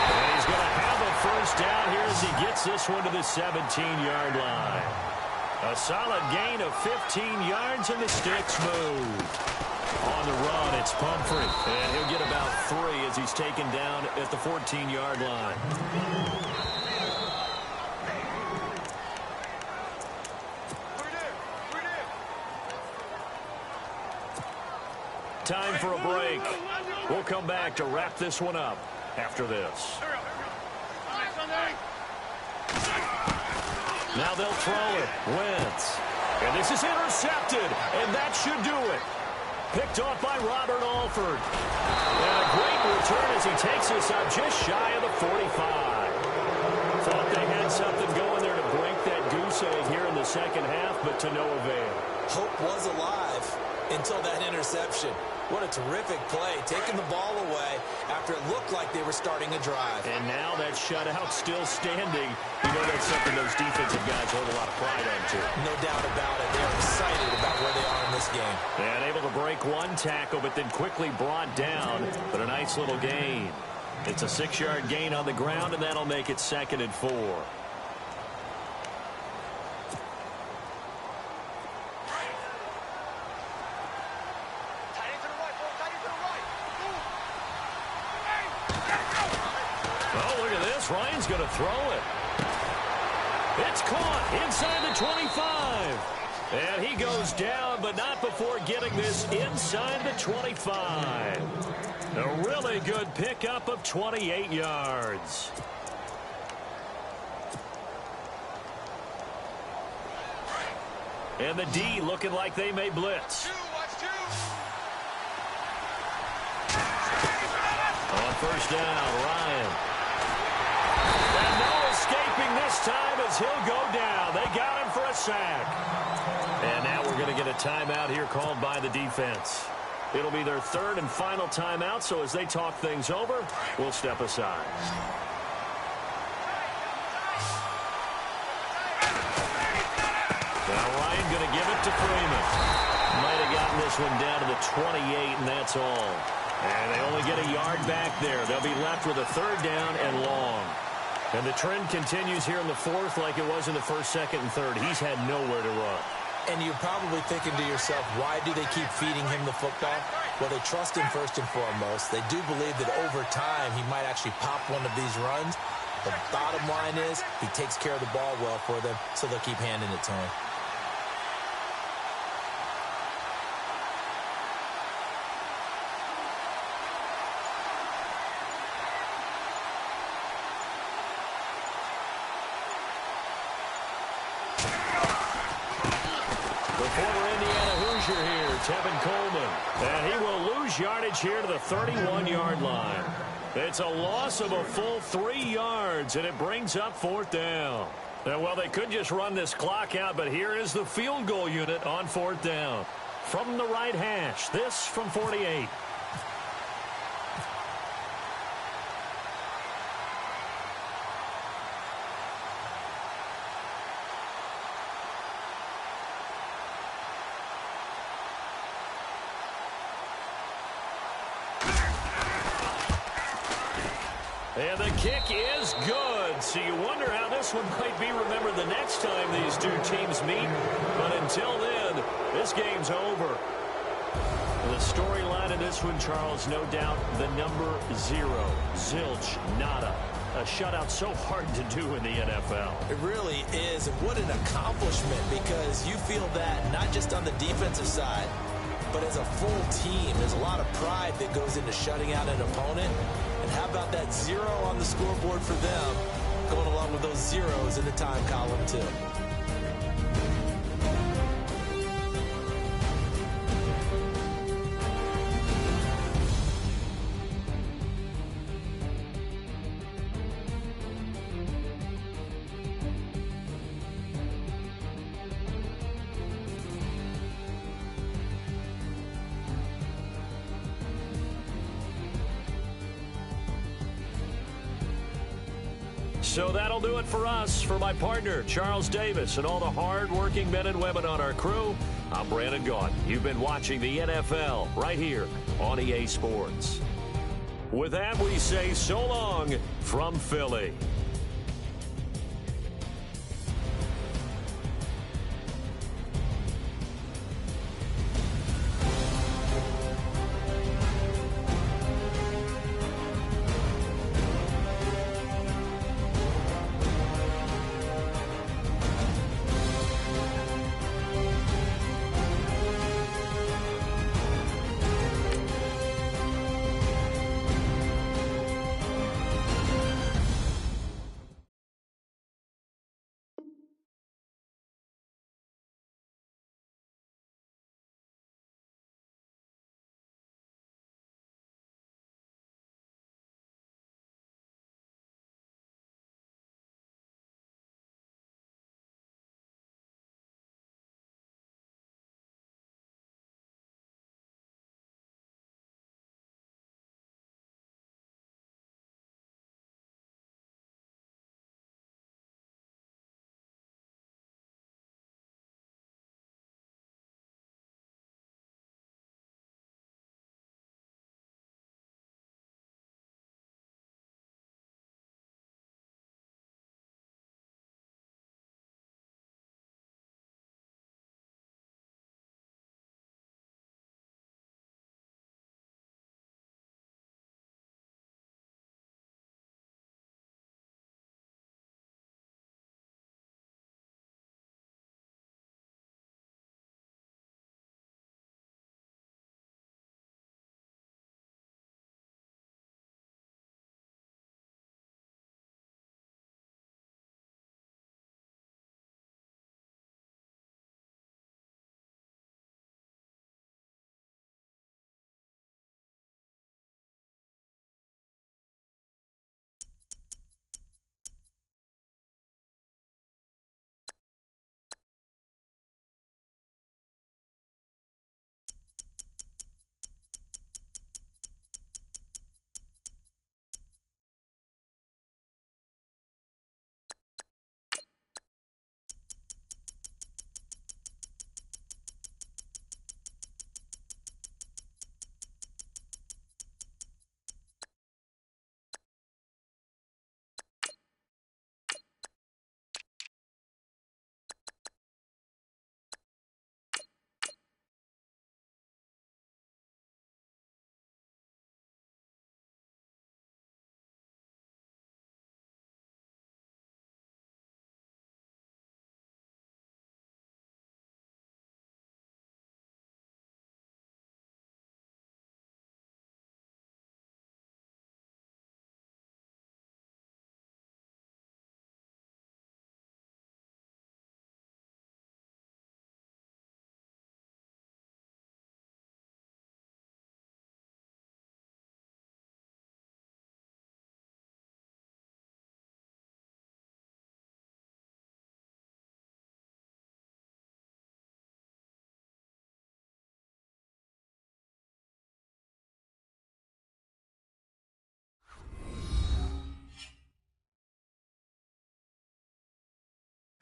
And he's going to have a first down here as he gets this one to the 17-yard line. A solid gain of 15 yards, and the sticks move. On the run, it's Pumphrey. And he'll get about 3 as he's taken down at the 14-yard line. Time for a break. We'll come back to wrap this one up after this. Now they'll throw it. Wentz. And this is intercepted, and that should do it. Picked off by Robert Alford. And a great return as he takes us up just shy of the 45. Thought they had something going there to break that goose egg here in the second half, but to no avail. Hope was alive until that interception. What a terrific play, taking the ball away after it looked like they were starting a drive. And now that shutout still standing. You know that's something those defensive guys hold a lot of pride on, too. No doubt about it. They're excited about where they are in this game. And able to break one tackle, but then quickly brought down. But a nice little gain. It's a 6-yard gain on the ground, and that'll make it 2nd and 4. Ryan's going to throw it. It's caught inside the 25. And he goes down, but not before getting this inside the 25. A really good pickup of 28 yards. And the D looking like they may blitz. On first down, Ryan. And no escaping this time as he'll go down. They got him for a sack. And now we're going to get a timeout here called by the defense. It'll be their 3rd and final timeout, so as they talk things over, we'll step aside. Now Ryan going to give it to Freeman. Might have gotten this one down to the 28, and that's all. And they only get a yard back there. They'll be left with a 3rd down and long. And the trend continues here in the 4th like it was in the 1st, 2nd, and 3rd. He's had nowhere to run. And you're probably thinking to yourself, why do they keep feeding him the football? Well, they trust him first and foremost. They do believe that over time he might actually pop one of these runs. The bottom line is he takes care of the ball well for them, so they'll keep handing it to him. The former Indiana Hoosier here, Tevin Coleman. And he will lose yardage here to the 31-yard line. It's a loss of a full 3 yards, and it brings up 4th down. Well, they could just run this clock out, but here is the field goal unit on 4th down. From the right hash, this from 48. And the kick is good. So you wonder how this one might be remembered the next time these two teams meet. But until then, this game's over. The storyline in this one, Charles, no doubt the number 0. Zilch, nada. A shutout so hard to do in the NFL. It really is. And what an accomplishment, because you feel that not just on the defensive side, but as a full team. There's a lot of pride that goes into shutting out an opponent. And how about that 0 on the scoreboard for them, going along with those zeros in the time column, too. So that'll do it for us. For my partner, Charles Davis, and all the hard-working men and women on our crew, I'm Brandon Gaudin. You've been watching the NFL right here on EA Sports. With that, we say so long from Philly.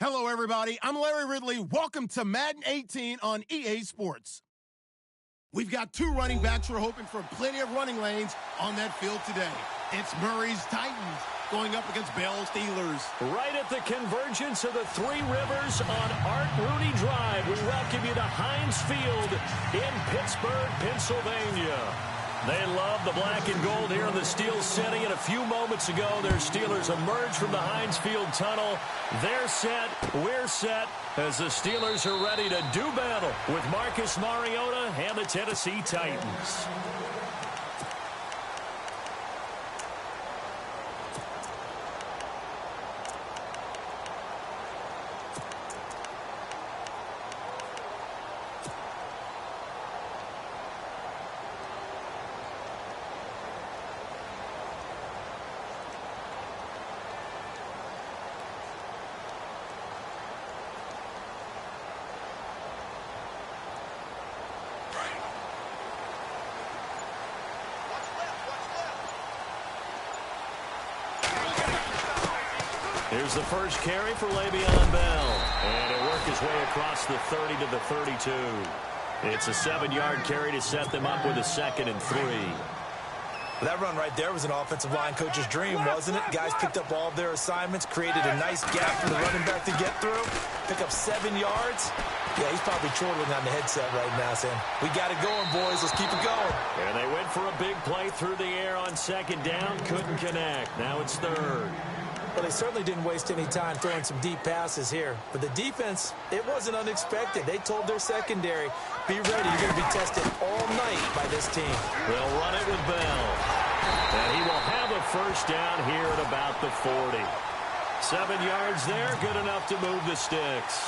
Hello, everybody. I'm Larry Ridley. Welcome to Madden 18 on EA Sports. We've got two running backs. We're hoping for plenty of running lanes on that field today. It's Murray's Titans going up against Bell's Steelers. Right at the convergence of the Three Rivers on Art Rooney Drive, we welcome you to Heinz Field in Pittsburgh, Pennsylvania. They love the black and gold here in the Steel City, and a few moments ago, their Steelers emerged from the Heinz Field tunnel. They're set, we're set, as the Steelers are ready to do battle with Marcus Mariota and the Tennessee Titans. Here's the first carry for Le'Veon Bell. And he'll work his way across the 30 to the 32. It's a 7-yard carry to set them up with a 2nd and 3. That run right there was an offensive line coach's dream, wasn't it? Guys picked up all of their assignments, created a nice gap for the running back to get through, pick up 7 yards. Yeah, he's probably chortling on the headset right now saying, we got it going, boys. Let's keep it going. And they went for a big play through the air on 2nd down. Couldn't connect. Now it's 3rd. Well, they certainly didn't waste any time throwing some deep passes here. But the defense, it wasn't unexpected. They told their secondary, be ready. You're going to be tested all night by this team. They'll run it with Bell. And he will have a first down here at about the 40. 7 yards there, good enough to move the sticks.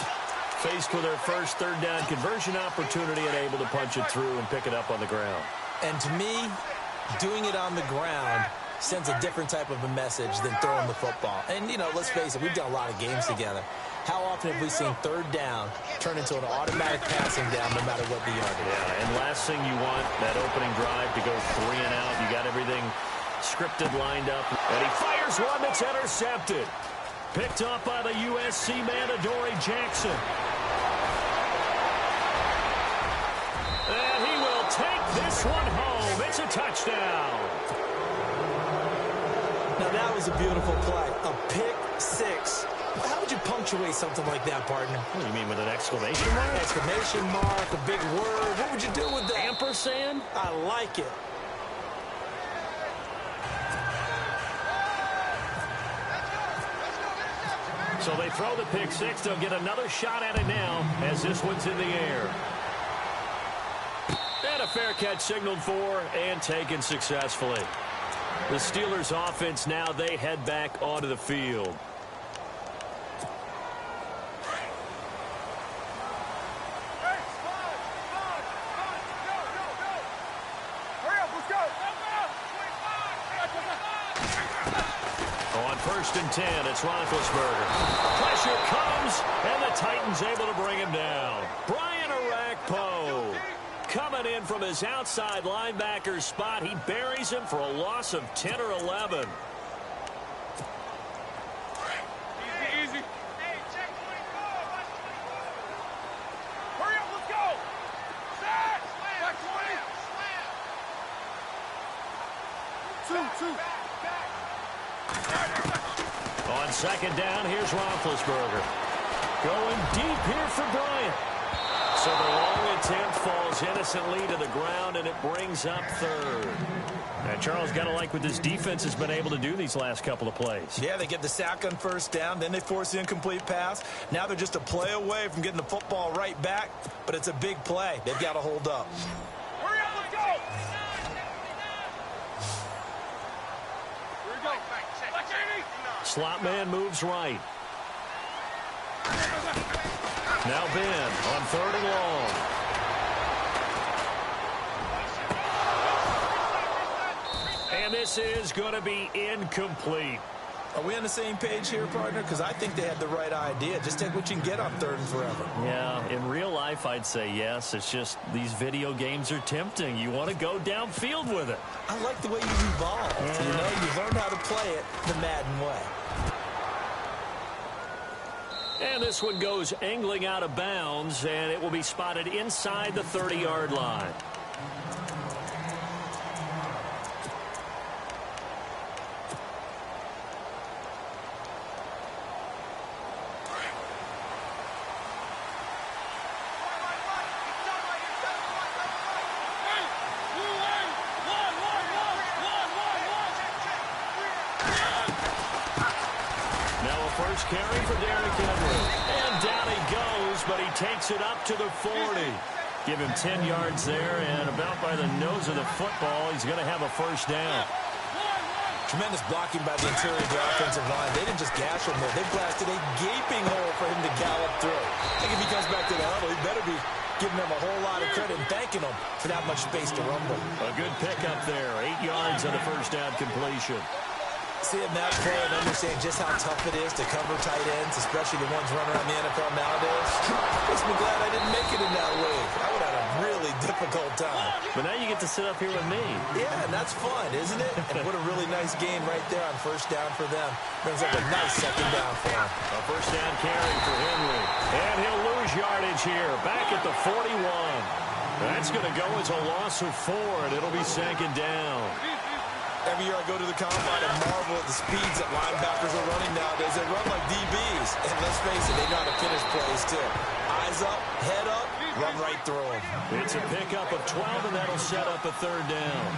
Faced with their first 3rd down conversion opportunity and able to punch it through and pick it up on the ground. And to me, doing it on the ground sends a different type of a message than throwing the football. And, you know, let's face it, we've done a lot of games together. How often have we seen 3rd down turn into an automatic passing down no matter what the yardage is? Yeah, and last thing you want, that opening drive to go 3 and out. You got everything scripted, lined up. And he fires one that's intercepted. Picked up by the USC man, Adoree Jackson. And he will take this one home. It's a touchdown. Now, that was a beautiful play. A pick 6. How would you punctuate something like that, partner? What do you mean, with an exclamation mark? Exclamation mark, a big word. What would you do with that? Ampersand? I like it. So they throw the pick 6. They'll get another shot at it now as this one's in the air. And a fair catch signaled for and taken successfully. The Steelers offense now, they head back onto the field. On 1st and 10, it's Roethlisberger. Pressure comes, and the Titans able to bring him down. Brian Orakpo coming in from his outside linebacker spot. He buries him for a loss of 10 or 11. Easy. Hey, check 24. Hurry up, let's go. Set. Back 20. 2. On 2nd down, here's Roethlisberger. Going deep here for Bryant. So the long attempt falls innocently to the ground, and it brings up 3rd. Now, Charles, got to like what this defense has been able to do these last couple of plays. Yeah, they get the sack on 1st down, then they force the incomplete pass. Now they're just a play away from getting the football right back, but it's a big play. They've got to hold up. Hurry up, let's go. Here we go. Slot man moves right. Now Ben on 3rd and long. And this is going to be incomplete. Are we on the same page here, partner? Because I think they had the right idea. Just take what you can get on 3rd and forever. Yeah, in real life, I'd say yes. It's just these video games are tempting. You want to go downfield with it. I like the way you evolved. Yeah. You know, you learned how to play it the Madden way. And this one goes angling out of bounds, and it will be spotted inside the 30-yard line. First carry for Derrick Henry. And down he goes, but he takes it up to the 40. Give him 10 yards there, and about by the nose of the football, he's going to have a first down. Tremendous blocking by the interior of the offensive line. They didn't just gash him there. They blasted a gaping hole for him to gallop through. I think if he comes back to the huddle, he better be giving them a whole lot of credit and thanking them for that much space to rumble. A good pickup there. 8 yards on the first down completion. Seeing that play and understand just how tough it is to cover tight ends, especially the ones running around the NFL nowadays, makes me glad I didn't make it in that league. I would have had a really difficult time. But now you get to sit up here with me. Yeah, and that's fun, isn't it? And what a really nice game right there on first down for them. Brings up a nice second down for them. A first down carry for Henry. And he'll lose yardage here. Back at the 41. That's going to go as a loss of 4, and it'll be second down. Every year I go to the combine and marvel at the speeds that linebackers are running nowadays. They run like DBs. And let's face it, they know how to finish plays too. Eyes up, head up, run right through them. It's a pickup of 12, and that'll set up a third down.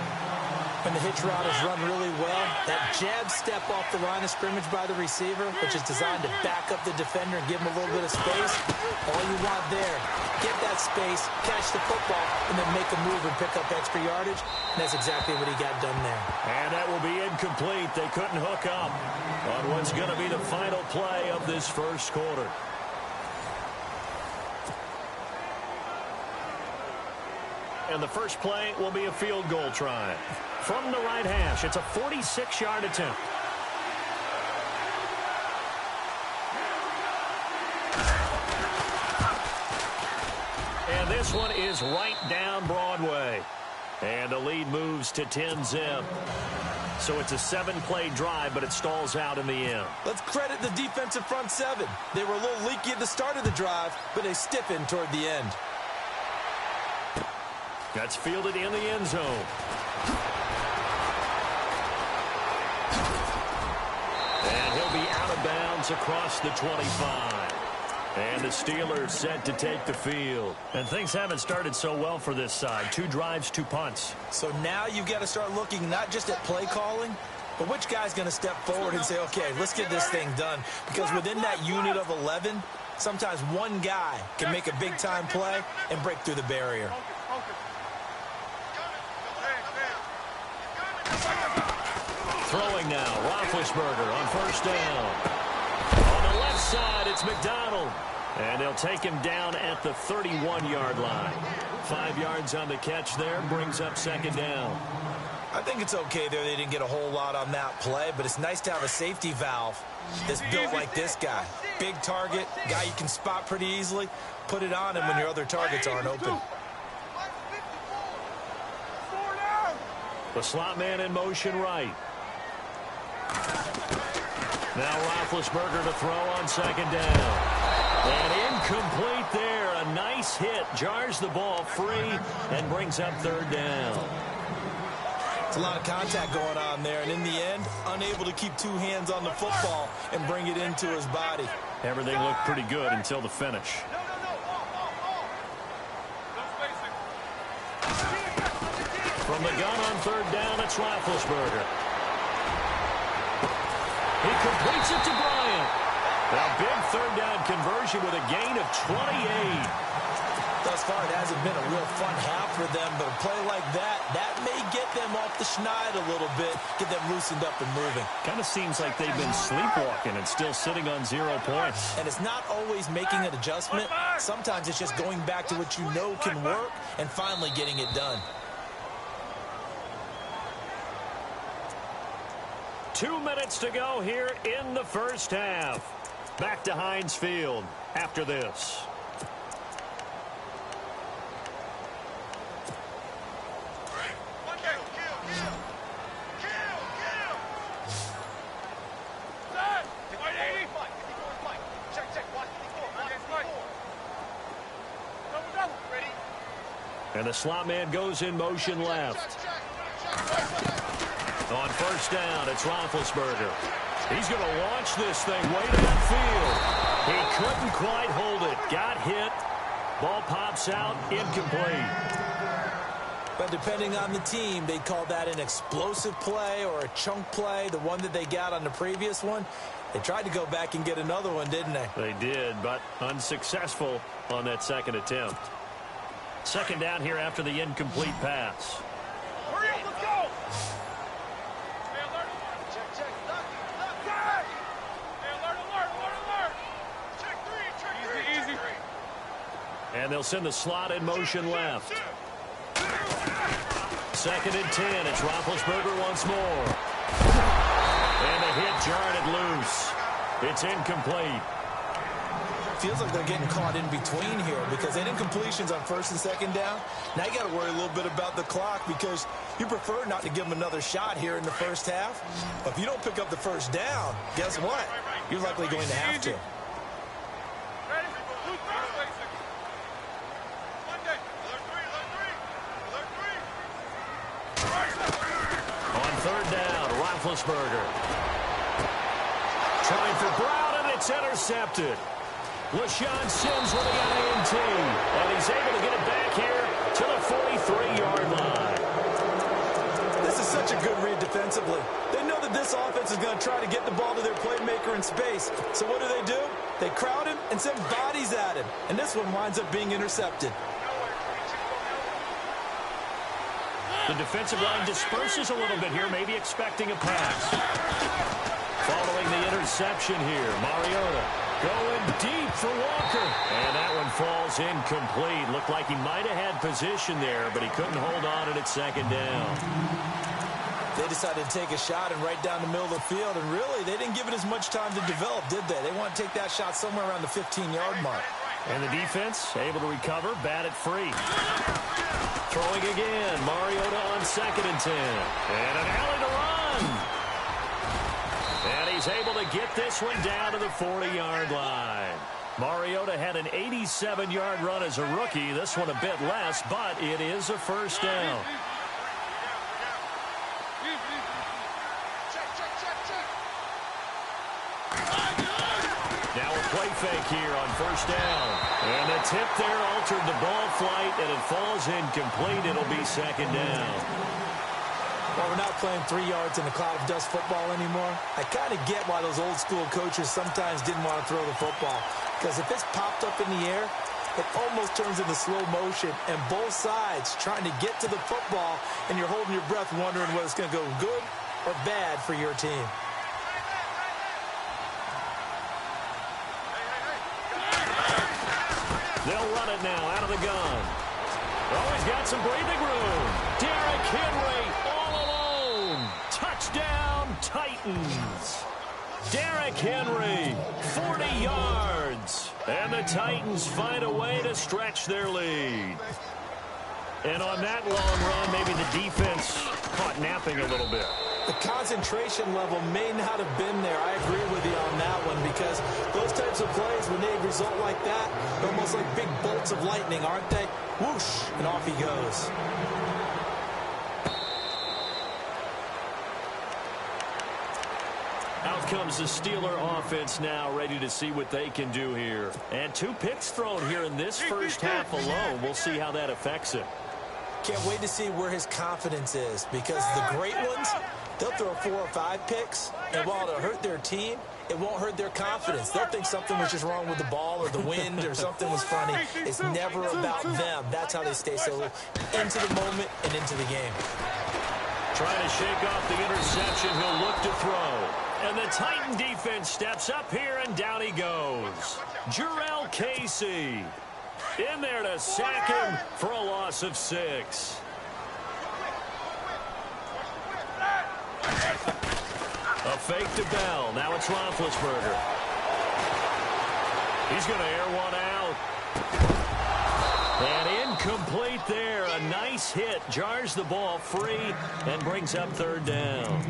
When the hitch route is run really well, that jab step off the line of scrimmage by the receiver, which is designed to back up the defender and give him a little bit of space, all you want there, get that space, catch the football, and then make a move and pick up extra yardage, and that's exactly what he got done there. And that will be incomplete. They couldn't hook up on what's going to be the final play of this first quarter. And the first play will be a field goal try. From the right hash, it's a 46-yard attempt. And this one is right down Broadway. And the lead moves to 10-zip. So it's a 7-play drive, but it stalls out in the end. Let's credit the defensive front seven. They were a little leaky at the start of the drive, but they stiffened toward the end. That's fielded in the end zone. And he'll be out of bounds across the 25. And the Steelers set to take the field. And things haven't started so well for this side. 2 drives, 2 punts. So now you've got to start looking not just at play calling, but which guy's going to step forward and say, okay, let's get this thing done. Because within that unit of 11, sometimes one guy can make a big-time play and break through the barrier. Throwing now, Roethlisberger on first down. On the left side, it's McDonald. And they'll take him down at the 31-yard line. 5 yards on the catch there, brings up second down. I think it's okay there. They didn't get a whole lot on that play, but it's nice to have a safety valve that's built like this guy. Big target, guy you can spot pretty easily. Put it on him when your other targets aren't open. The slot man in motion right. Now Roethlisberger to throw on second down. And incomplete there. A nice hit. Jars the ball free and brings up third down. It's a lot of contact going on there. And in the end, unable to keep 2 hands on the football and bring it into his body. Everything looked pretty good until the finish. From the gun on third down, it's Roethlisberger. He completes it to Bryant. A big third down conversion with a gain of 28. Thus far, it hasn't been a real fun half for them, but a play like that may get them off the schneid a little bit, get them loosened up and moving. Kind of seems like they've been sleepwalking and still sitting on 0 points. And it's not always making an adjustment. Sometimes it's just going back to what you know can work and finally getting it done. 2 minutes to go here in the first half. Back to Heinz Field after this. And the slot man goes in motion left. On first down, it's Roethlisberger. He's going to launch this thing way downfield. He couldn't quite hold it. Got hit. Ball pops out, incomplete. But depending on the team, they'd call that an explosive play or a chunk play, the one that they got on the previous one. They tried to go back and get another one, didn't they? They did, but unsuccessful on that second attempt. Second down here after the incomplete pass. Hurry up, let's go! Hey, alert, alert! Check, check. Look! Hey, alert, alert, alert, alert! Check three, easy, easy. And they'll send the slot in motion left. Second and 10. It's Roethlisberger once more. And the hit jarred it loose. It's incomplete. Feels like they're getting caught in between here because they didn't completions on first and second down. Now you got to worry a little bit about the clock because you prefer not to give them another shot here in the first half. But if you don't pick up the first down, guess what? You're likely going to have to. Ready? Blue cross, basic. Monday. Alert three, alert three. On third down, Roethlisberger. Trying for Brown, and it's intercepted. LaShawn Sims with the INT, and he's able to get it back here to the 43-yard line. This is such a good read defensively. They know that this offense is going to try to get the ball to their playmaker in space. So what do? They crowd him and send bodies at him. And this one winds up being intercepted. The defensive line disperses a little bit here, maybe expecting a pass. Following the interception here, Mariota going deep for Walker. And that one falls incomplete. Looked like he might have had position there, but he couldn't hold on at second down. They decided to take a shot and right down the middle of the field. And really, they didn't give it as much time to develop, did they? They want to take that shot somewhere around the 15-yard mark. And the defense able to recover, bat it free. Throwing again, Mariota on second and 10. And an alley to run. And he's able to get this one down to the 40-yard line. Mariota had an 87-yard run as a rookie. This one a bit less, but it is a first down. Now a play fake here on first down. And the tip there altered the ball flight, and it falls incomplete. It'll be second down. Well, we're not playing 3 yards in a cloud of dust football anymore. I kind of get why those old school coaches sometimes didn't want to throw the football. Because if it's popped up in the air, it almost turns into slow motion. And both sides trying to get to the football, and you're holding your breath wondering whether it's going to go good or bad for your team. They'll run it now out of the gun. Oh, he's got some breathing room. Derrick Henry all alone. Touchdown, Titans. Derrick Henry, 40 yards. And the Titans find a way to stretch their lead. And on that long run, maybe the defense caught napping a little bit. The concentration level may not have been there. I agree with you on that one because those types of plays, when they result like that, they're almost like big bolts of lightning, aren't they? Whoosh, and off he goes. Out comes the Steeler offense now, ready to see what they can do here. And 2 picks thrown here in this first half alone. We'll see how that affects it. Can't wait to see where his confidence is because the great ones, they'll throw 4 or 5 picks, and while it'll hurt their team, it won't hurt their confidence. They'll think something was just wrong with the ball or the wind or something was funny. It's never about them. That's how they stay so into the moment and into the game. Trying to shake off the interception, he'll look to throw. And the Titan defense steps up here, and down he goes. Jurrell Casey in there to sack him for a loss of 6. A fake to Bell. Now it's Roethlisberger. He's going to air one out. And incomplete there. A nice hit. Jars the ball free and brings up third down.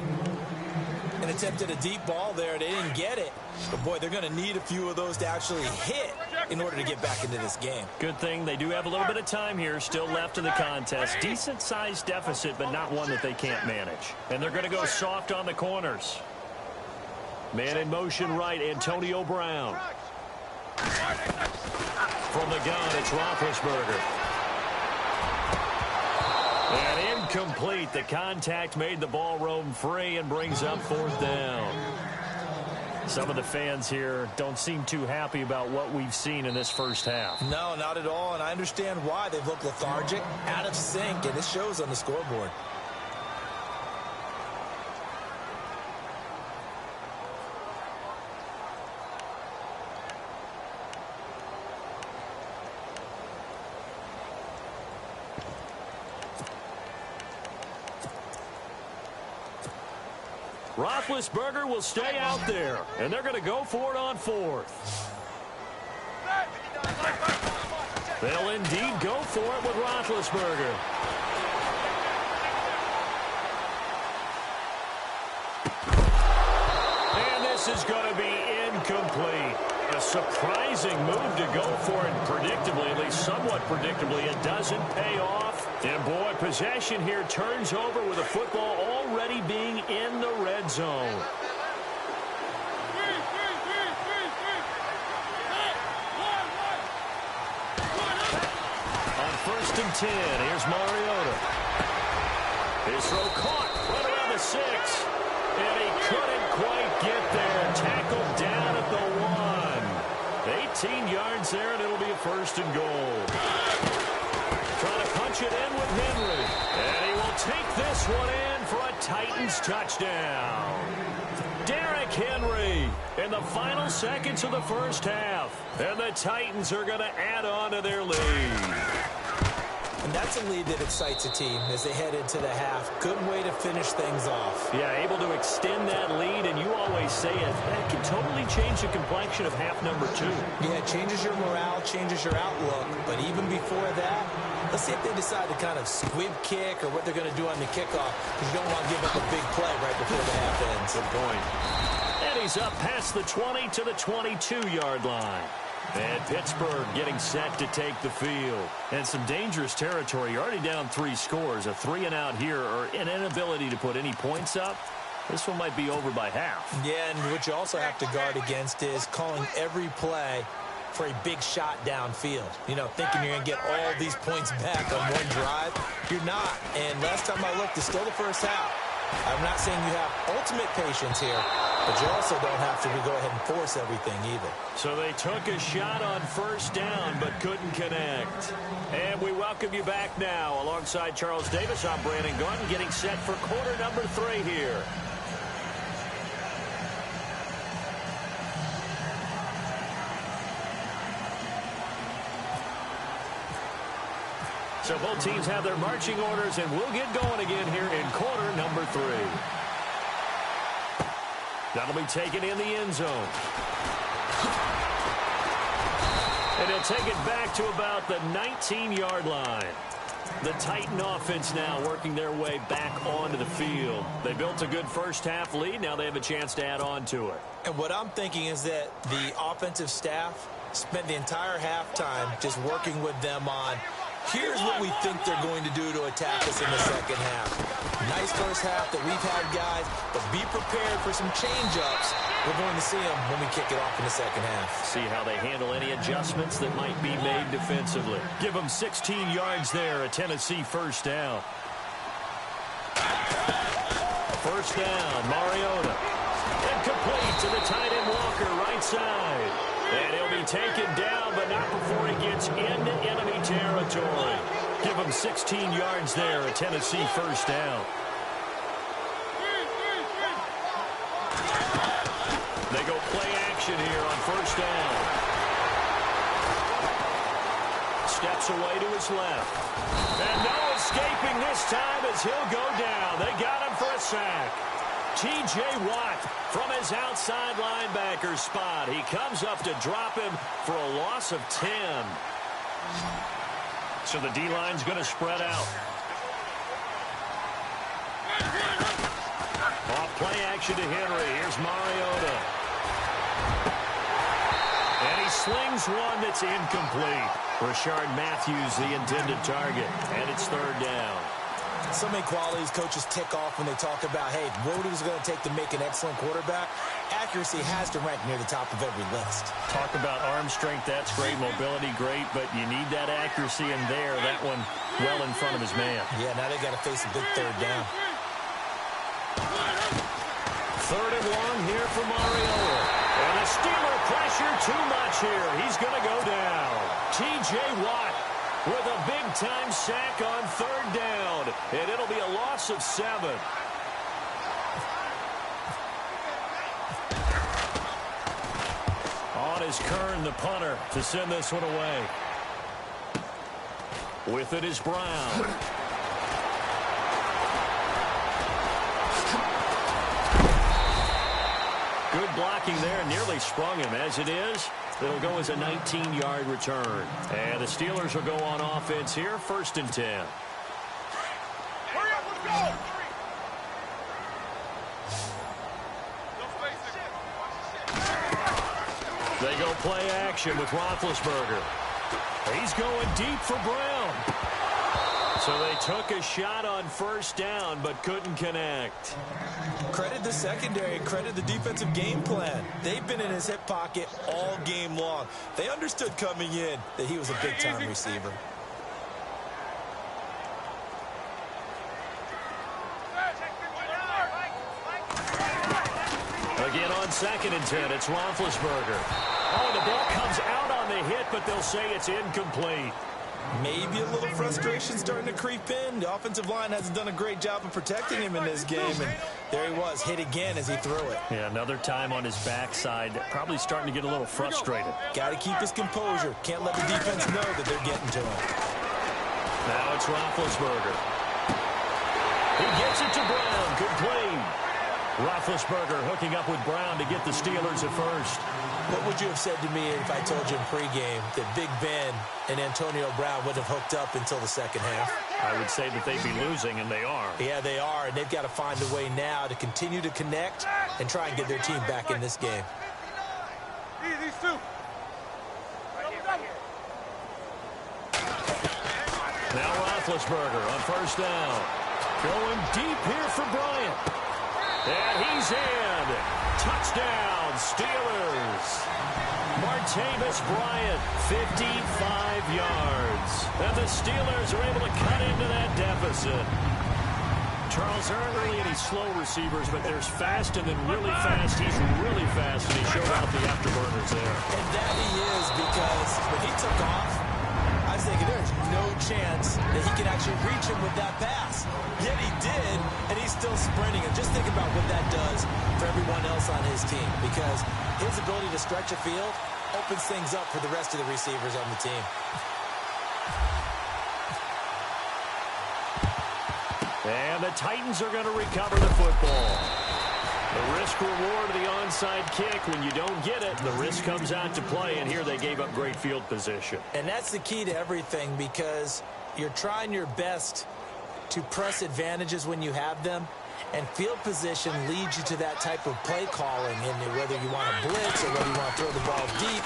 And attempted a deep ball there. They didn't get it. But, boy, they're going to need a few of those to actually hit in order to get back into this game. Good thing they do have a little bit of time here still left in the contest. Decent-sized deficit, but not one that they can't manage. And they're going to go soft on the corners. Man in motion right, Antonio Brown. From the gun, it's Roethlisberger. And incomplete. The contact made the ball roam free and brings up 4th down. Some of the fans here don't seem too happy about what we've seen in this first half. No, not at all, and I understand why. They've looked lethargic, out of sync, and it shows on the scoreboard. Roethlisberger will stay out there, and they're going to go for it on 4th. They'll indeed go for it with Roethlisberger. And this is going to be incomplete. A surprising move to go for it predictably, at least somewhat predictably. It doesn't pay off. And, boy, possession here turns over with a football already being in the red zone. On 1st and 10, here's Mariota. His throw caught right around the 6. And he couldn't quite get there. Tackled down at the 1. 18 yards there, and it'll be a 1st and goal. Trying to punch it in with Henry. And he will take this one in for a Titans touchdown. Derrick Henry in the final seconds of the first half. And the Titans are going to add on to their lead. And that's a lead that excites a team as they head into the half. Good way to finish things off. Yeah, able to extend that lead, and you always say it. That can totally change the complexion of half number 2. Yeah, it changes your morale, changes your outlook. But even before that, let's see if they decide to kind of squib kick or what they're going to do on the kickoff, because you don't want to give up a big play right before the half ends. Good point. And he's up past the 20 to the 22-yard line. And Pittsburgh getting set to take the field. And some dangerous territory. You're already down 3 scores. A 3-and-out here, or an inability to put any points up. This one might be over by half. Yeah, and what you also have to guard against is calling every play for a big shot downfield. You know, thinking you're going to get all these points back on one drive. You're not. And last time I looked, it's still the first half. I'm not saying you have ultimate patience here, but you also don't have to go ahead and force everything either. So they took a shot on 1st down, but couldn't connect. And we welcome you back now. Alongside Charles Davis, I'm Brandon Gordon, getting set for quarter number 3 here. So both teams have their marching orders, and we'll get going again here in quarter number 3. That'll be taken in the end zone. And he'll take it back to about the 19-yard line. The Titan offense now working their way back onto the field. They built a good first half lead. Now they have a chance to add on to it. And what I'm thinking is that the offensive staff spent the entire halftime just working with them on, here's what we think they're going to do to attack us in the second half. Nice first half that we've had, guys, but be prepared for some change-ups. We're going to see them when we kick it off in the second half. See how they handle any adjustments that might be made defensively. Give them 16 yards there, a Tennessee first down. First down, Mariota. Incomplete to the tight end Walker, right side. And he'll be taken down, but not before he gets into enemy territory. Give him 16 yards there, a Tennessee first down. They go play action here on first down. Steps away to his left. And no escaping this time as he'll go down. They got him for a sack. T.J. Watt from his outside linebacker spot. He comes up to drop him for a loss of 10. So the D-line's going to spread out. Off play action to Henry. Here's Mariota. And he's slings one that's incomplete. Rashard Matthews, the intended target, and it's third down. So many qualities coaches tick off when they talk about, hey, what is it going to take to make an excellent quarterback? Accuracy has to rank near the top of every list. Talk about arm strength, that's great. Mobility, great, but you need that accuracy in there. That one well in front of his man. Yeah, now they got to face a big third down. Third and long here for Mariota. And the Steeler pressure too much here. He's going to go down. T.J. Watt with a big-time sack on third down. And it'll be a loss of 7. On is Kern, the punter, to send this one away. With it is Brown. Good blocking there, nearly sprung him. As it is, it'll go as a 19-yard return. And the Steelers will go on offense here, 1st and 10. Hurry up, let's go! They go play action with Roethlisberger. He's going deep for Brown. So they took a shot on 1st down, but couldn't connect. Credit the secondary, credit the defensive game plan. They've been in his hip pocket all game long. They understood coming in that he was a big-time receiver. Again on 2nd and 10, it's Roethlisberger. Oh, the ball comes out on the hit, but they'll say it's incomplete. Maybe a little frustration starting to creep in. The offensive line hasn't done a great job of protecting him in this game, and there he was, hit again as he threw it. Yeah, another time on his backside, probably starting to get a little frustrated. Got to keep his composure. Can't let the defense know that they're getting to him. Now it's Roethlisberger. He gets it to Brown, complete. Roethlisberger hooking up with Brown to get the Steelers at first. What would you have said to me if I told you in pregame that Big Ben and Antonio Brown would have hooked up until the second half? I would say that they'd be losing, and they are. Yeah, they are, and they've got to find a way now to continue to connect and try and get their team back in this game. These two. Now Roethlisberger on 1st down. Going deep here for Bryant. And he's in. Touchdown, Steelers. Martavis Bryant, 55 yards. And the Steelers are able to cut into that deficit. Charles, there aren't really any slow receivers, but there's fast and then really fast. He's really fast, and he showed out the afterburners there. And that he is, because when he took off, I was thinking there's no chance that he can actually reach him with that pass. Yet he did, and he's still sprinting. And just think about what that does for everyone else on his team, because his ability to stretch a field opens things up for the rest of the receivers on the team. And the Titans are going to recover the football. The risk-reward of the onside kick, when you don't get it, the risk comes out to play, and here they gave up great field position. And that's the key to everything, because you're trying your best to press advantages when you have them, and field position leads you to that type of play calling, and whether you want to blitz or whether you want to throw the ball deep,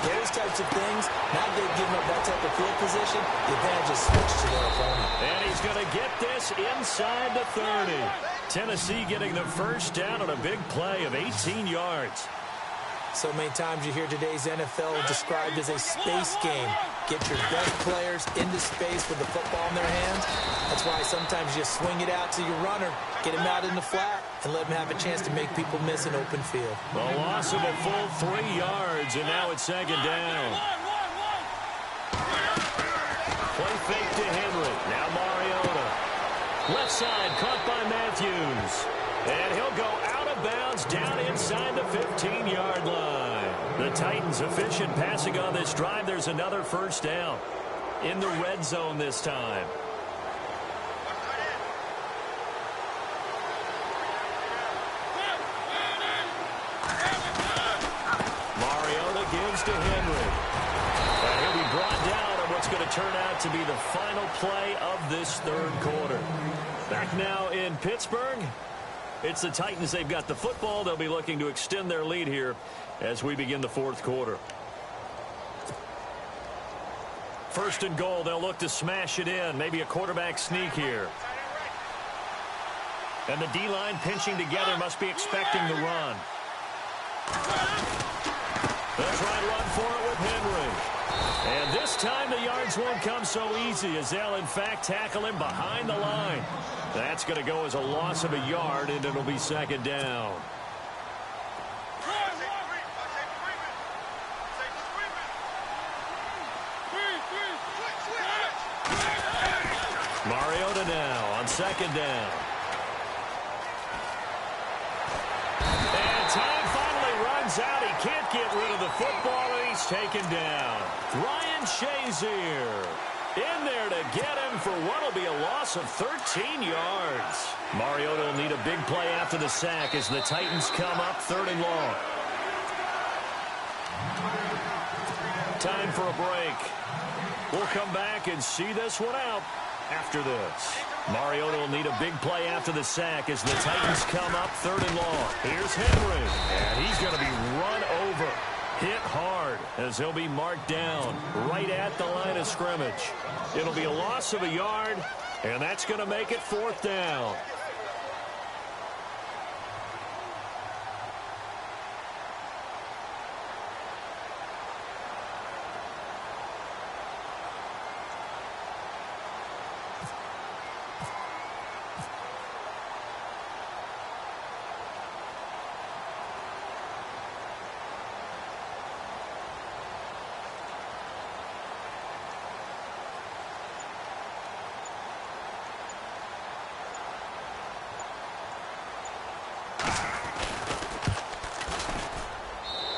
those types of things, now that they've given up that type of field position, the advantage is switched to their opponent. And he's going to get this inside the 30. Tennessee getting the 1st down on a big play of 18 yards. So many times you hear today's NFL described as a space game. Get your best players into space with the football in their hands. That's why sometimes you swing it out to your runner, get him out in the flat, and let him have a chance to make people miss an open field. A loss of a full 3 yards, and now it's 2nd down. Play fake to Henry. Now Mariota. Left side caught by Matthews. And he'll go out of bounds down inside the 15-yard line. The Titans efficient passing on this drive. There's another 1st down in the red zone this time. Mariota gives to Henry. And he'll be brought down on what's going to turn out to be the final play of this 3rd quarter. Back now in Pittsburgh. It's the Titans. They've got the football. They'll be looking to extend their lead here as we begin the 4th quarter. First and goal, they'll look to smash it in. Maybe a quarterback sneak here. And the D-line pinching together must be expecting the run. They'll try to run for it with Henry. And this time the yards won't come so easy as they'll, in fact, tackle him behind the line. That's going to go as a loss of a yard, and it'll be second down. Mariota now on second down. And time finally runs out. He can't get rid of the football, and he's taken down. Ryan Shazier in there to get him for what will be a loss of 13 yards. Mariota will need a big play after the sack as the Titans come up third and long. Time for a break. We'll come back and see this one out after this. Mariota will need a big play after the sack as the Titans come up third and long. Here's Henry, and he's going to be run over. Hit hard as he'll be marked down right at the line of scrimmage. It'll be a loss of a yard, and that's going to make it fourth down.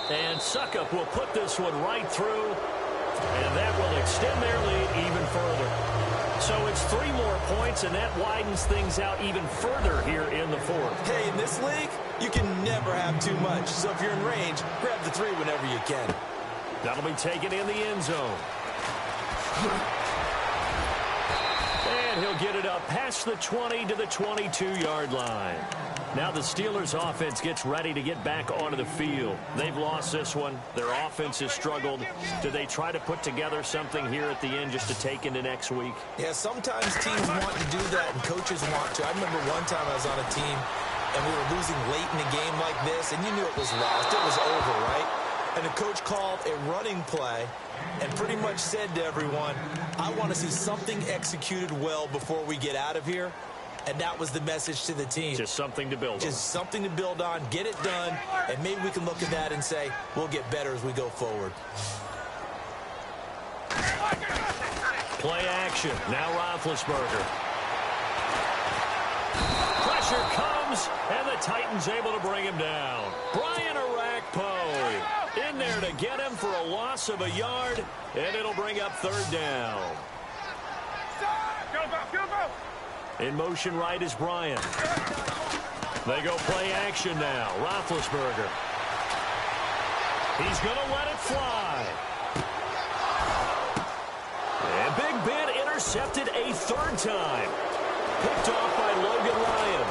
And Suckup will put this one right through, and that will extend their lead even further. So it's 3 more points, and that widens things out even further here in the fourth. Hey, in this league, you can never have too much. So if you're in range, grab the 3 whenever you can. That'll be taken in the end zone. And he'll get it up past the 20 to the 22-yard line. Now the Steelers' offense gets ready to get back onto the field. They've lost this one. Their offense has struggled. Do they try to put together something here at the end just to take into next week? Yeah, sometimes teams want to do that and coaches want to. I remember one time I was on a team and we were losing late in a game like this, and you knew it was lost. It was over, right? And the coach called a running play and pretty much said to everyone, I want to see something executed well before we get out of here. And that was the message to the team. Just something to build on. Just something to build on, get it done, and maybe we can look at that and say, we'll get better as we go forward. Play action. Now Roethlisberger. Pressure comes, and the Titans able to bring him down. Brian Orakpo in there to get him for a loss of a yard, and it'll bring up third down. In motion right is Bryant. They go play action now. Roethlisberger. He's going to let it fly. And Big Ben intercepted a third time. Picked off by Logan Ryan.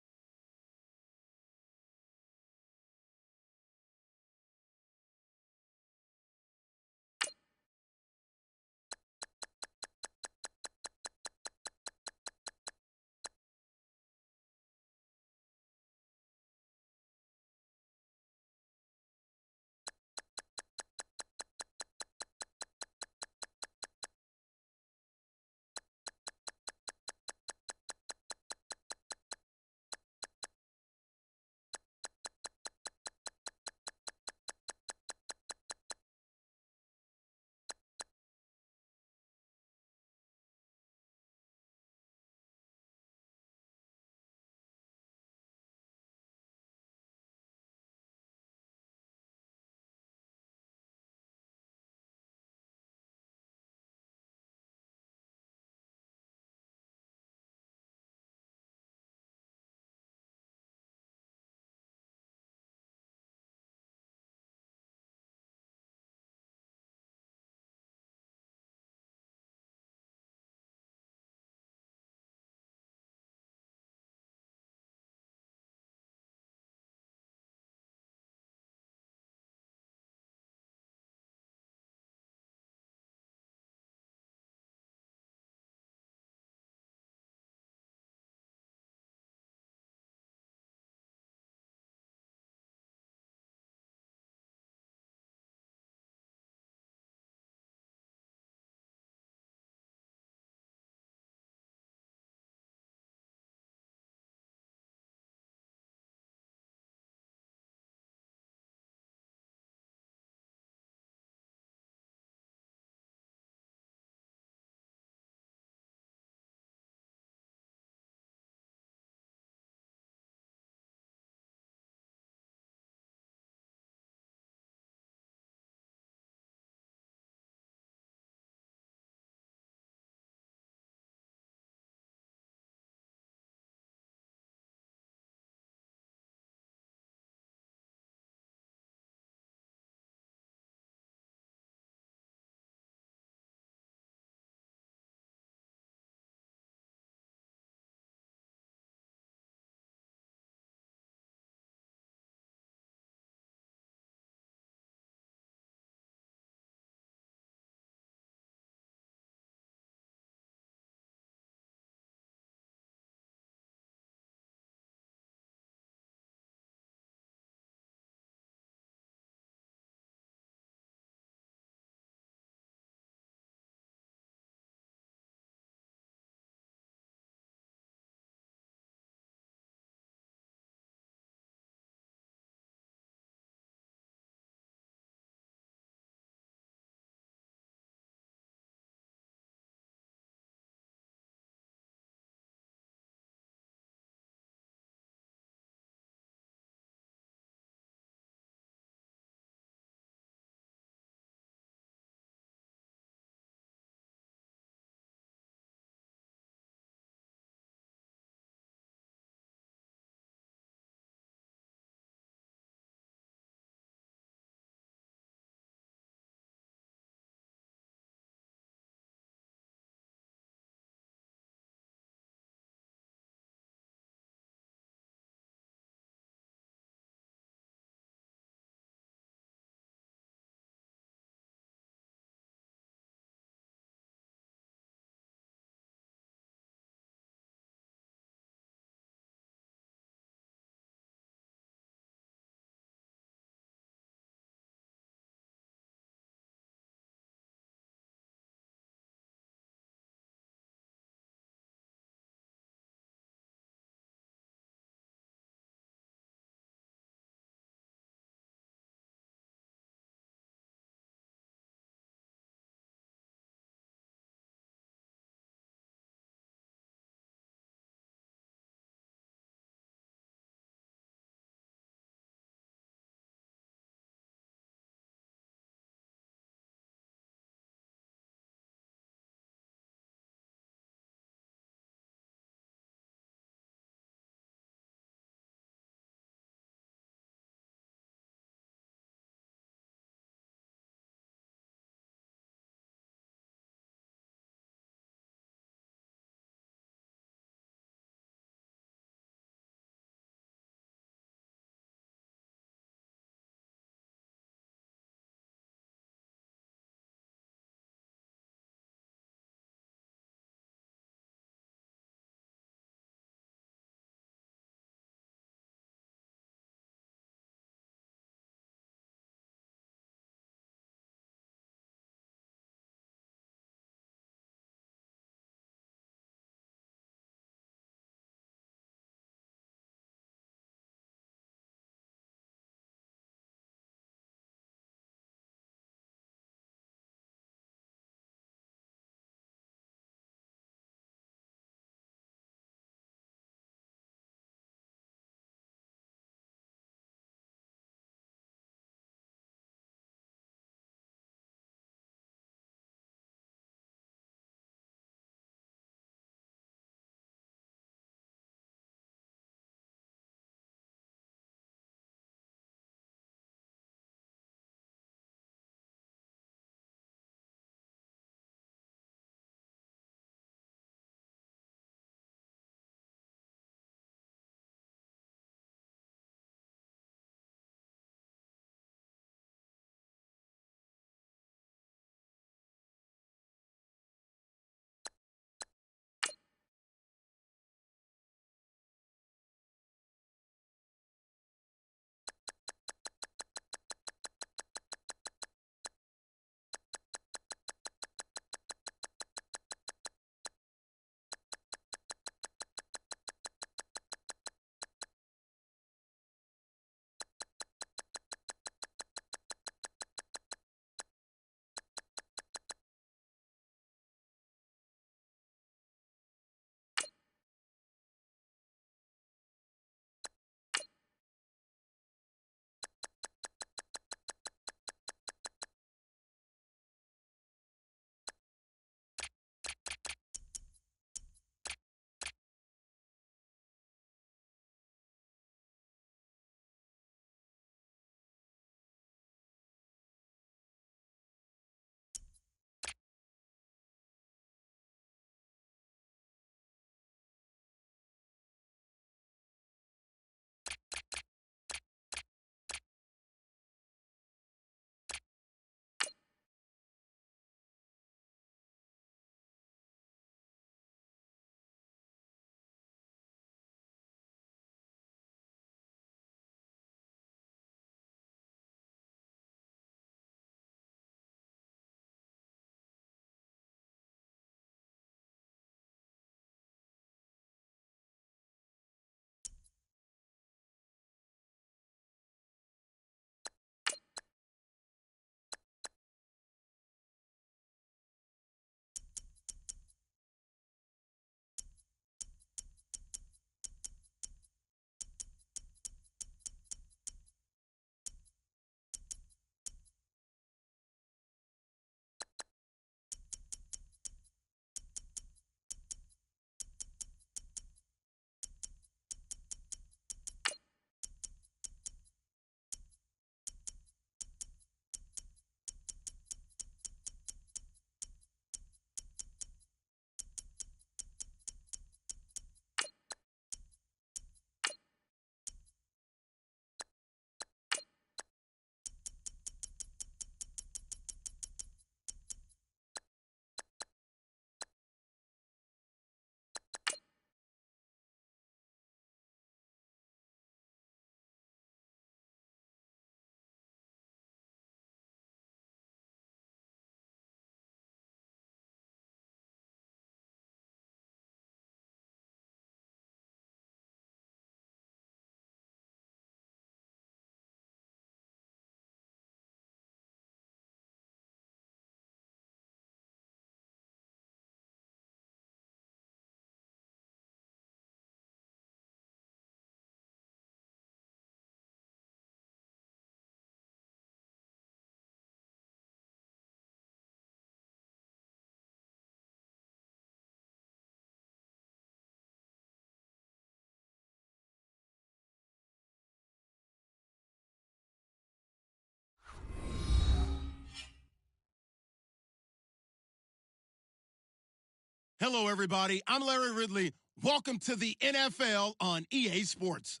Hello, everybody. I'm Larry Ridley. Welcome to the NFL on EA Sports.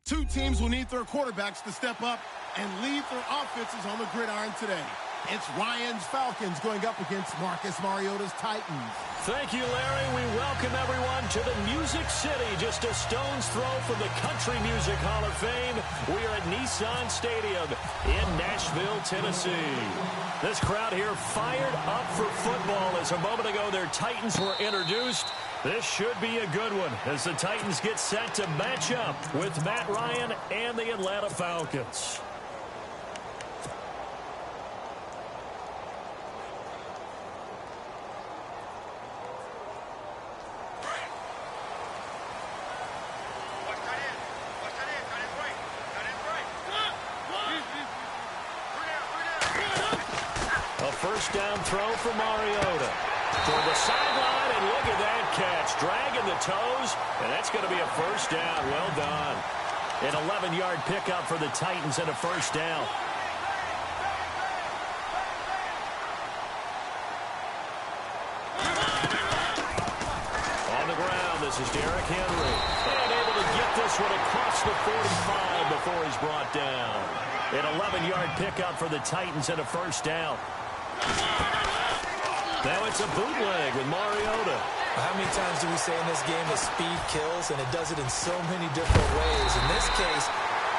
Two teams will need their quarterbacks to step up and lead their offenses on the gridiron today. It's Ryan's Falcons going up against Marcus Mariota's Titans. Thank you, Larry. We welcome everyone to the Music City, just a stone's throw from the Country Music Hall of Fame. We are at Nissan Stadium in Nashville, Tennessee. This crowd here fired up for football as a moment ago their Titans were introduced. This should be a good one as the Titans get set to match up with Matt Ryan and the Atlanta Falcons. First down throw for Mariota. Toward the sideline, and look at that catch. Dragging the toes, and that's going to be a first down. Well done. An 11-yard pickup for the Titans and a first down. On the ground, this is Derrick Henry. And able to get this one across the 45 before he's brought down. An 11-yard pickup for the Titans and a first down. Now it's a bootleg with Mariota. How many times do we say in this game that speed kills, and it does it in so many different ways? In this case,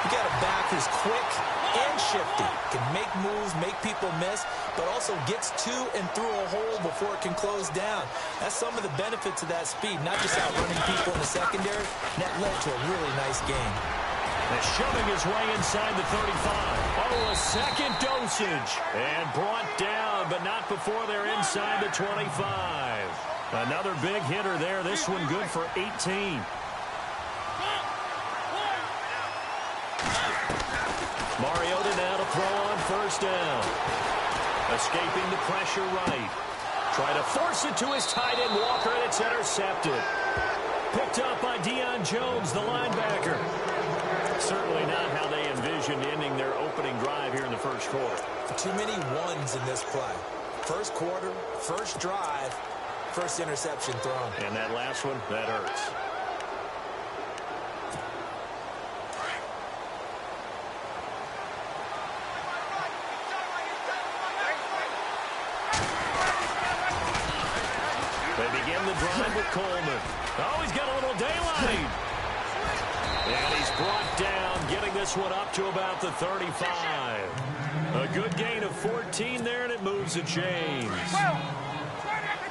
you got a back who's quick and shifty, can make moves, make people miss, but also gets to and through a hole before it can close down. That's some of the benefits of that speed, not just outrunning people in the secondary. That led to a really nice game. And shoving his way inside the 35. Oh, a second dosage. And brought down, but not before they're inside the 25. Another big hitter there. This one good for 18. Mariota now to throw on first down. Escaping the pressure right. Try to force it to his tight end Walker, and it's intercepted. Picked up by Deion Jones, the linebacker. Certainly not how they envisioned ending their opening drive here in the first quarter. Too many ones in this play. First quarter, first drive, first interception thrown. And that last one, that hurts. They begin the drive with Coleman. Oh, he's got a little daylight. And he's brought down, getting this one up to about the 35. A good gain of 14 there, and it moves the chains.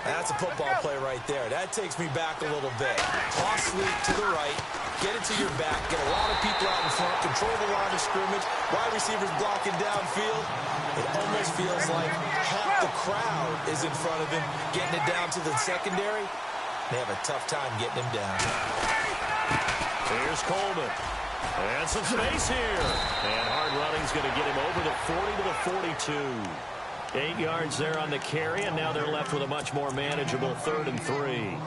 That's a football play right there. That takes me back a little bit. Toss sweep to the right, get it to your back, get a lot of people out in front, control the line of scrimmage, wide receivers blocking downfield. It almost feels like half the crowd is in front of him, getting it down to the secondary. They have a tough time getting him down. Here's Coleman. And some space here. And hard running's going to get him over the 40 to the 42. 8 yards there on the carry, and now they're left with a much more manageable 3rd and 3.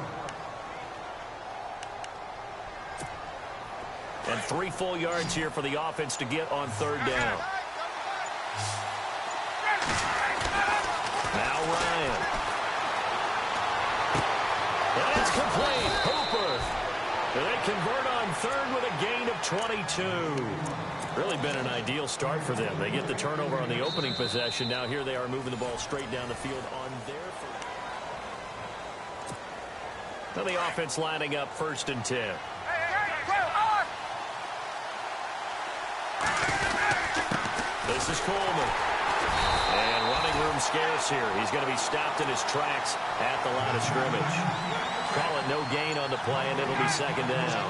And 3 full yards here for the offense to get on 3rd down. Now Ryan. And it's complete. Hooper. And they convert on 3rd with a gain of 22. Really been an ideal start for them. They get the turnover on the opening possession. Now here they are moving the ball straight down the field on their first. Now the offense lining up 1st and 10. This is Coleman. And running room scarce here. He's going to be stopped in his tracks at the line of scrimmage. Call it no gain on the play, and it'll be 2nd down.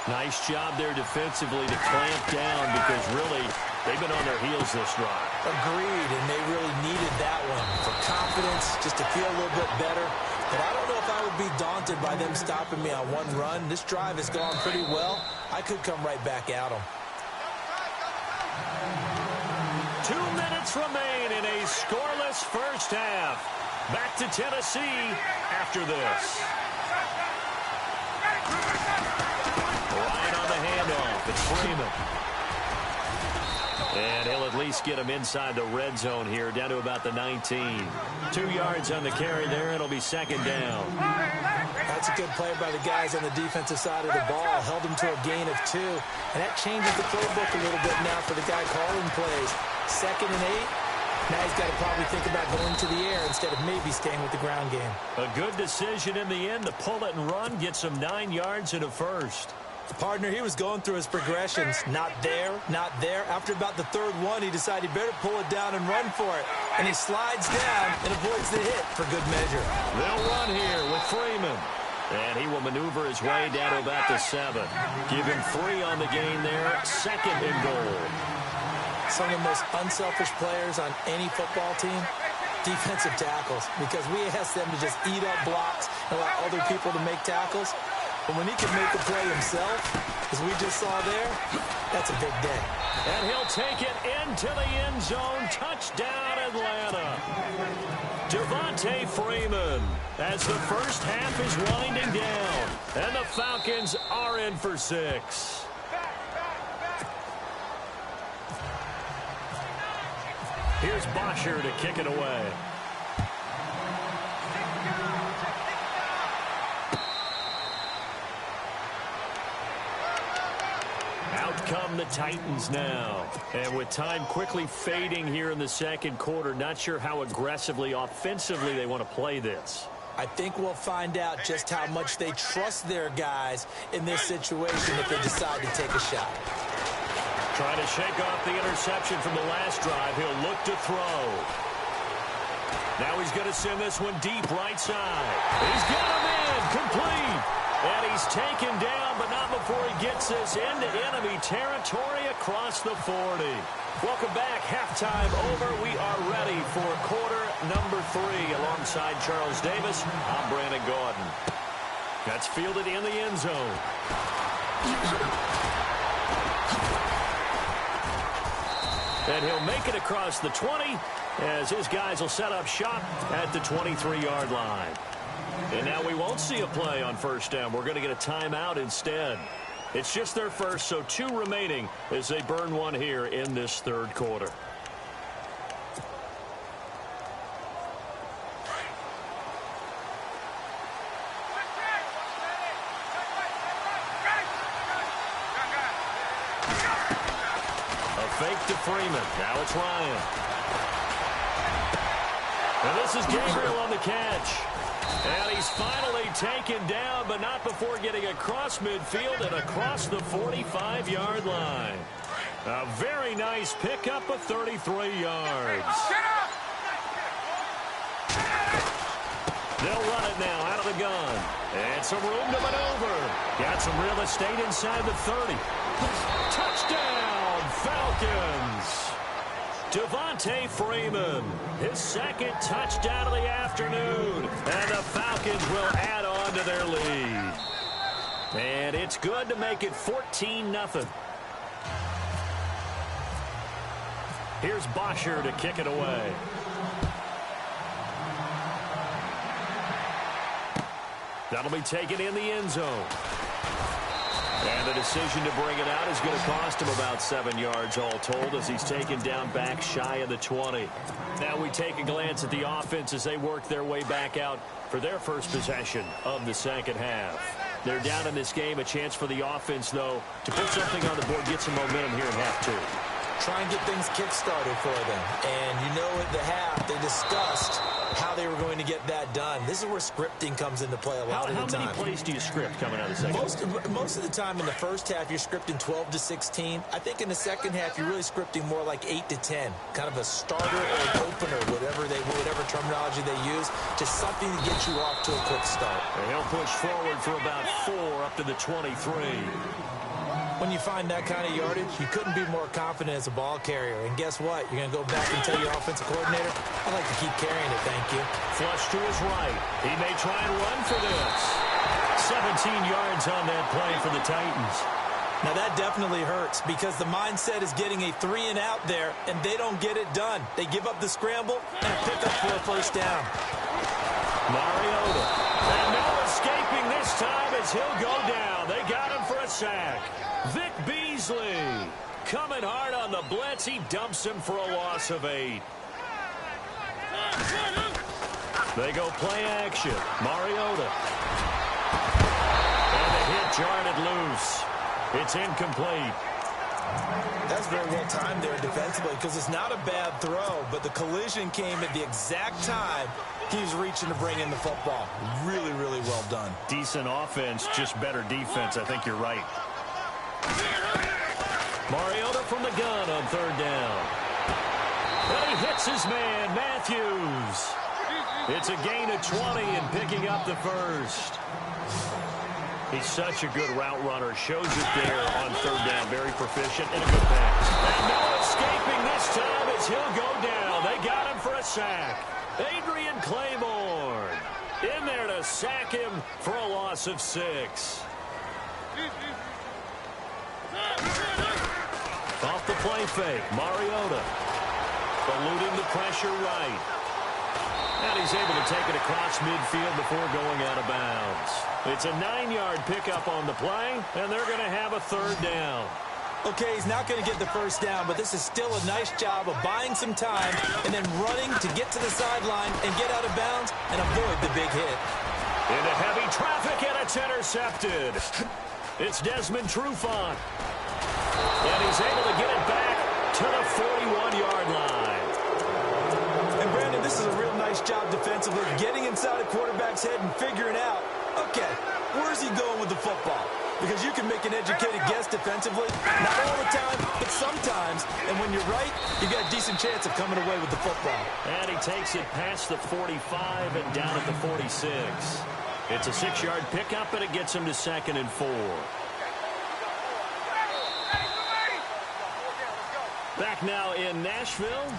Nice job there defensively to clamp down because really they've been on their heels this drive. Agreed, and they really needed that one for confidence, just to feel a little bit better. But I don't know if I would be daunted by them stopping me on one run. This drive has gone pretty well. I could come right back at them. 2 minutes remain in a scoreless first half. Back to Tennessee after this. Ryan on the handoff. It's Freeman. And he'll at least get him inside the red zone here, down to about the 19. 2 yards on the carry there. It'll be second down. That's a good play by the guys on the defensive side of the ball. Held him to a gain of 2. And that changes the playbook a little bit now for the guy calling plays. 2nd and 8. Now he's got to probably think about going to the air instead of maybe staying with the ground game. A good decision in the end to pull it and run, gets him 9 yards and a first. Partner, he was going through his progressions. Not there, not there. After about the 3rd one, he decided he better pull it down and run for it. And he slides down and avoids the hit for good measure. They'll run here with Freeman. And he will maneuver his way down to about the 7. Give him 3 on the gain there. 2nd and goal. Some of the most unselfish players on any football team, defensive tackles, because we ask them to just eat up blocks and allow other people to make tackles. But when he can make a play himself, as we just saw there, that's a big day. And he'll take it into the end zone. Touchdown, Atlanta. Devontae Freeman as the first half is winding down. And the Falcons are in for 6. Here's Bosher to kick it away. Out come the Titans now. And with time quickly fading here in the 2nd quarter, not sure how aggressively, offensively they want to play this. I think we'll find out just how much they trust their guys in this situation if they decide to take a shot. Trying to shake off the interception from the last drive. He'll look to throw. Now he's going to send this one deep right side. He's got him in. Complete. And he's taken down, but not before he gets this into enemy territory across the 40. Welcome back. Halftime over. We are ready for quarter number 3. Alongside Charles Davis, I'm Brandon Gordon. That's fielded in the end zone. And he'll make it across the 20 as his guys will set up shop at the 23-yard line. And now we won't see a play on first down. We're going to get a timeout instead. It's just their first, so 2 remaining as they burn one here in this 3rd quarter. Fake to Freeman. Now it's Ryan. And this is Gabriel on the catch. And he's finally taken down, but not before getting across midfield and across the 45-yard line. A very nice pickup of 33 yards. They'll run it now out of the gun. And some room to maneuver. Got some real estate inside the 30. Touchdown, Falcons. Devontae Freeman, his 2nd touchdown of the afternoon. And the Falcons will add on to their lead. And it's good to make it 14-0. Here's Bosher to kick it away. That'll be taken in the end zone. And the decision to bring it out is going to cost him about 7 yards all told as he's taken down back shy of the 20. Now we take a glance at the offense as they work their way back out for their first possession of the 2nd half. They're down in this game. A chance for the offense, though, to put something on the board, get some momentum here in half 2. Try and get things kick-started for them. And you know at the half, they discussed how they were going to get that done. This is where scripting comes into play a lot of the time. How many plays do you script coming out of the 2nd? Most of the time in the first half, you're scripting 12 to 16. I think in the 2nd half, you're really scripting more like 8 to 10. Kind of a starter or an opener, whatever terminology they use. Just something to get you off to a quick start. And he'll push forward for about 4 up to the 23. When you find that kind of yardage, you couldn't be more confident as a ball carrier. And guess what? You're going to go back and tell your offensive coordinator, I'd like to keep carrying it, thank you. Flush to his right. He may try and run for this. 17 yards on that play for the Titans. Now that definitely hurts because the mindset is getting a 3-and-out there, and they don't get it done. They give up the scramble and a pickup for a first down. Mariota. And no escaping this time as he'll go down. They got him for a sack. Vic Beasley Coming hard on the blitz. He dumps him for a loss of 8. They go play action. Mariota. And the hit jarred loose. It's incomplete. That's very well timed there defensively because it's not a bad throw, but the collision came at the exact time he was reaching to bring in the football. Really, really well done. Decent offense, just better defense. I think you're right. Mariota from the gun on 3rd down. And he hits his man, Matthews. It's a gain of 20 and picking up the first. He's such a good route runner. Shows it there on 3rd down. Very proficient and a good pass. And no escaping this time as he'll go down. They got him for a sack. Adrian Claiborne in there to sack him for a loss of 6. Off the play fake, Mariota eluding the pressure right. And he's able to take it across midfield before going out of bounds. It's a 9-yard pickup on the play, and they're going to have a 3rd down. Okay, he's not going to get the first down, but this is still a nice job of buying some time and then running to get to the sideline and get out of bounds and avoid the big hit. Into heavy traffic, and it's intercepted. It's Desmond Trufant. And he's able to get it back to the 41-yard line. And, Brandon, this is a real nice job defensively, getting inside a quarterback's head and figuring out, okay, where's he going with the football? Because you can make an educated guess defensively, not all the time, but sometimes. And when you're right, you got a decent chance of coming away with the football. And he takes it past the 45 and down at the 46. It's a 6-yard pickup, and it gets him to 2nd and 4. Back now in Nashville.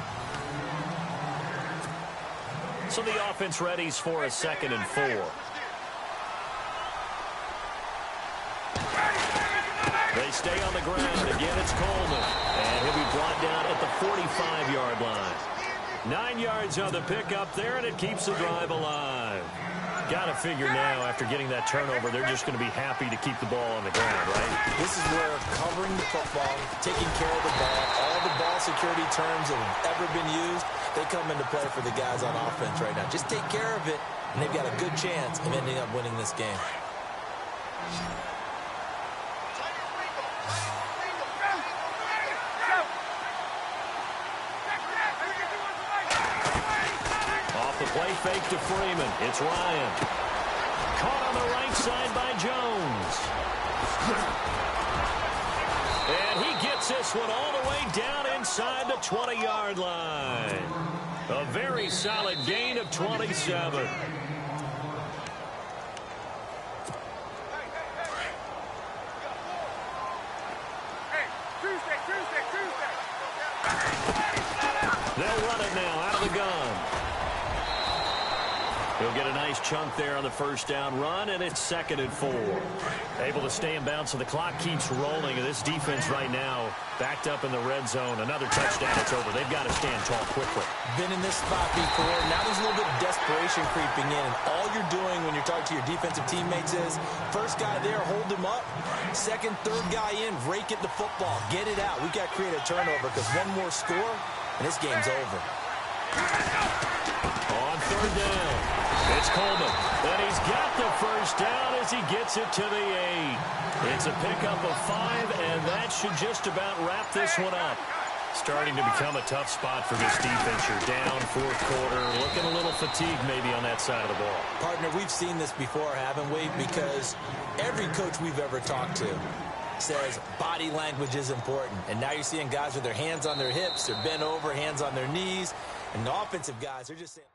So the offense readies for a 2nd and 4. They stay on the ground. Again, it's Coleman. And he'll be brought down at the 45-yard line. 9 yards on the pickup there, and it keeps the drive alive. Got to figure now, after getting that turnover, they're just going to be happy to keep the ball on the ground, right? This is where covering the football, taking care of the ball, all the ball security terms that have ever been used, they come into play for the guys on offense right now. Just take care of it, and they've got a good chance of ending up winning this game. Play fake to Freeman. It's Ryan. Caught on the right side by Jones. And he gets this one all the way down inside the 20-yard line. A very solid gain of 27. They'll run it now out of the gun. He'll get a nice chunk there on the first down run, and it's 2nd and 4. Able to stay in bounds, so the clock keeps rolling. And this defense right now backed up in the red zone. Another touchdown, it's over. They've got to stand tall quickly. Been in this spot before. Now there's a little bit of desperation creeping in. And all you're doing when you're talking to your defensive teammates is, first guy there, hold him up. Second, third guy in, rake at the football. Get it out. We've got to create a turnover because one more score, and this game's over. On 3rd down. It's Coleman, and he's got the first down as he gets it to the 8. It's a pickup of 5, and that should just about wrap this one up. Starting to become a tough spot for this defense. You're down 4th quarter, looking a little fatigued maybe on that side of the ball. Partner, we've seen this before, haven't we? Because every coach we've ever talked to says body language is important. And now you're seeing guys with their hands on their hips, they're bent over, hands on their knees, and the offensive guys are just saying...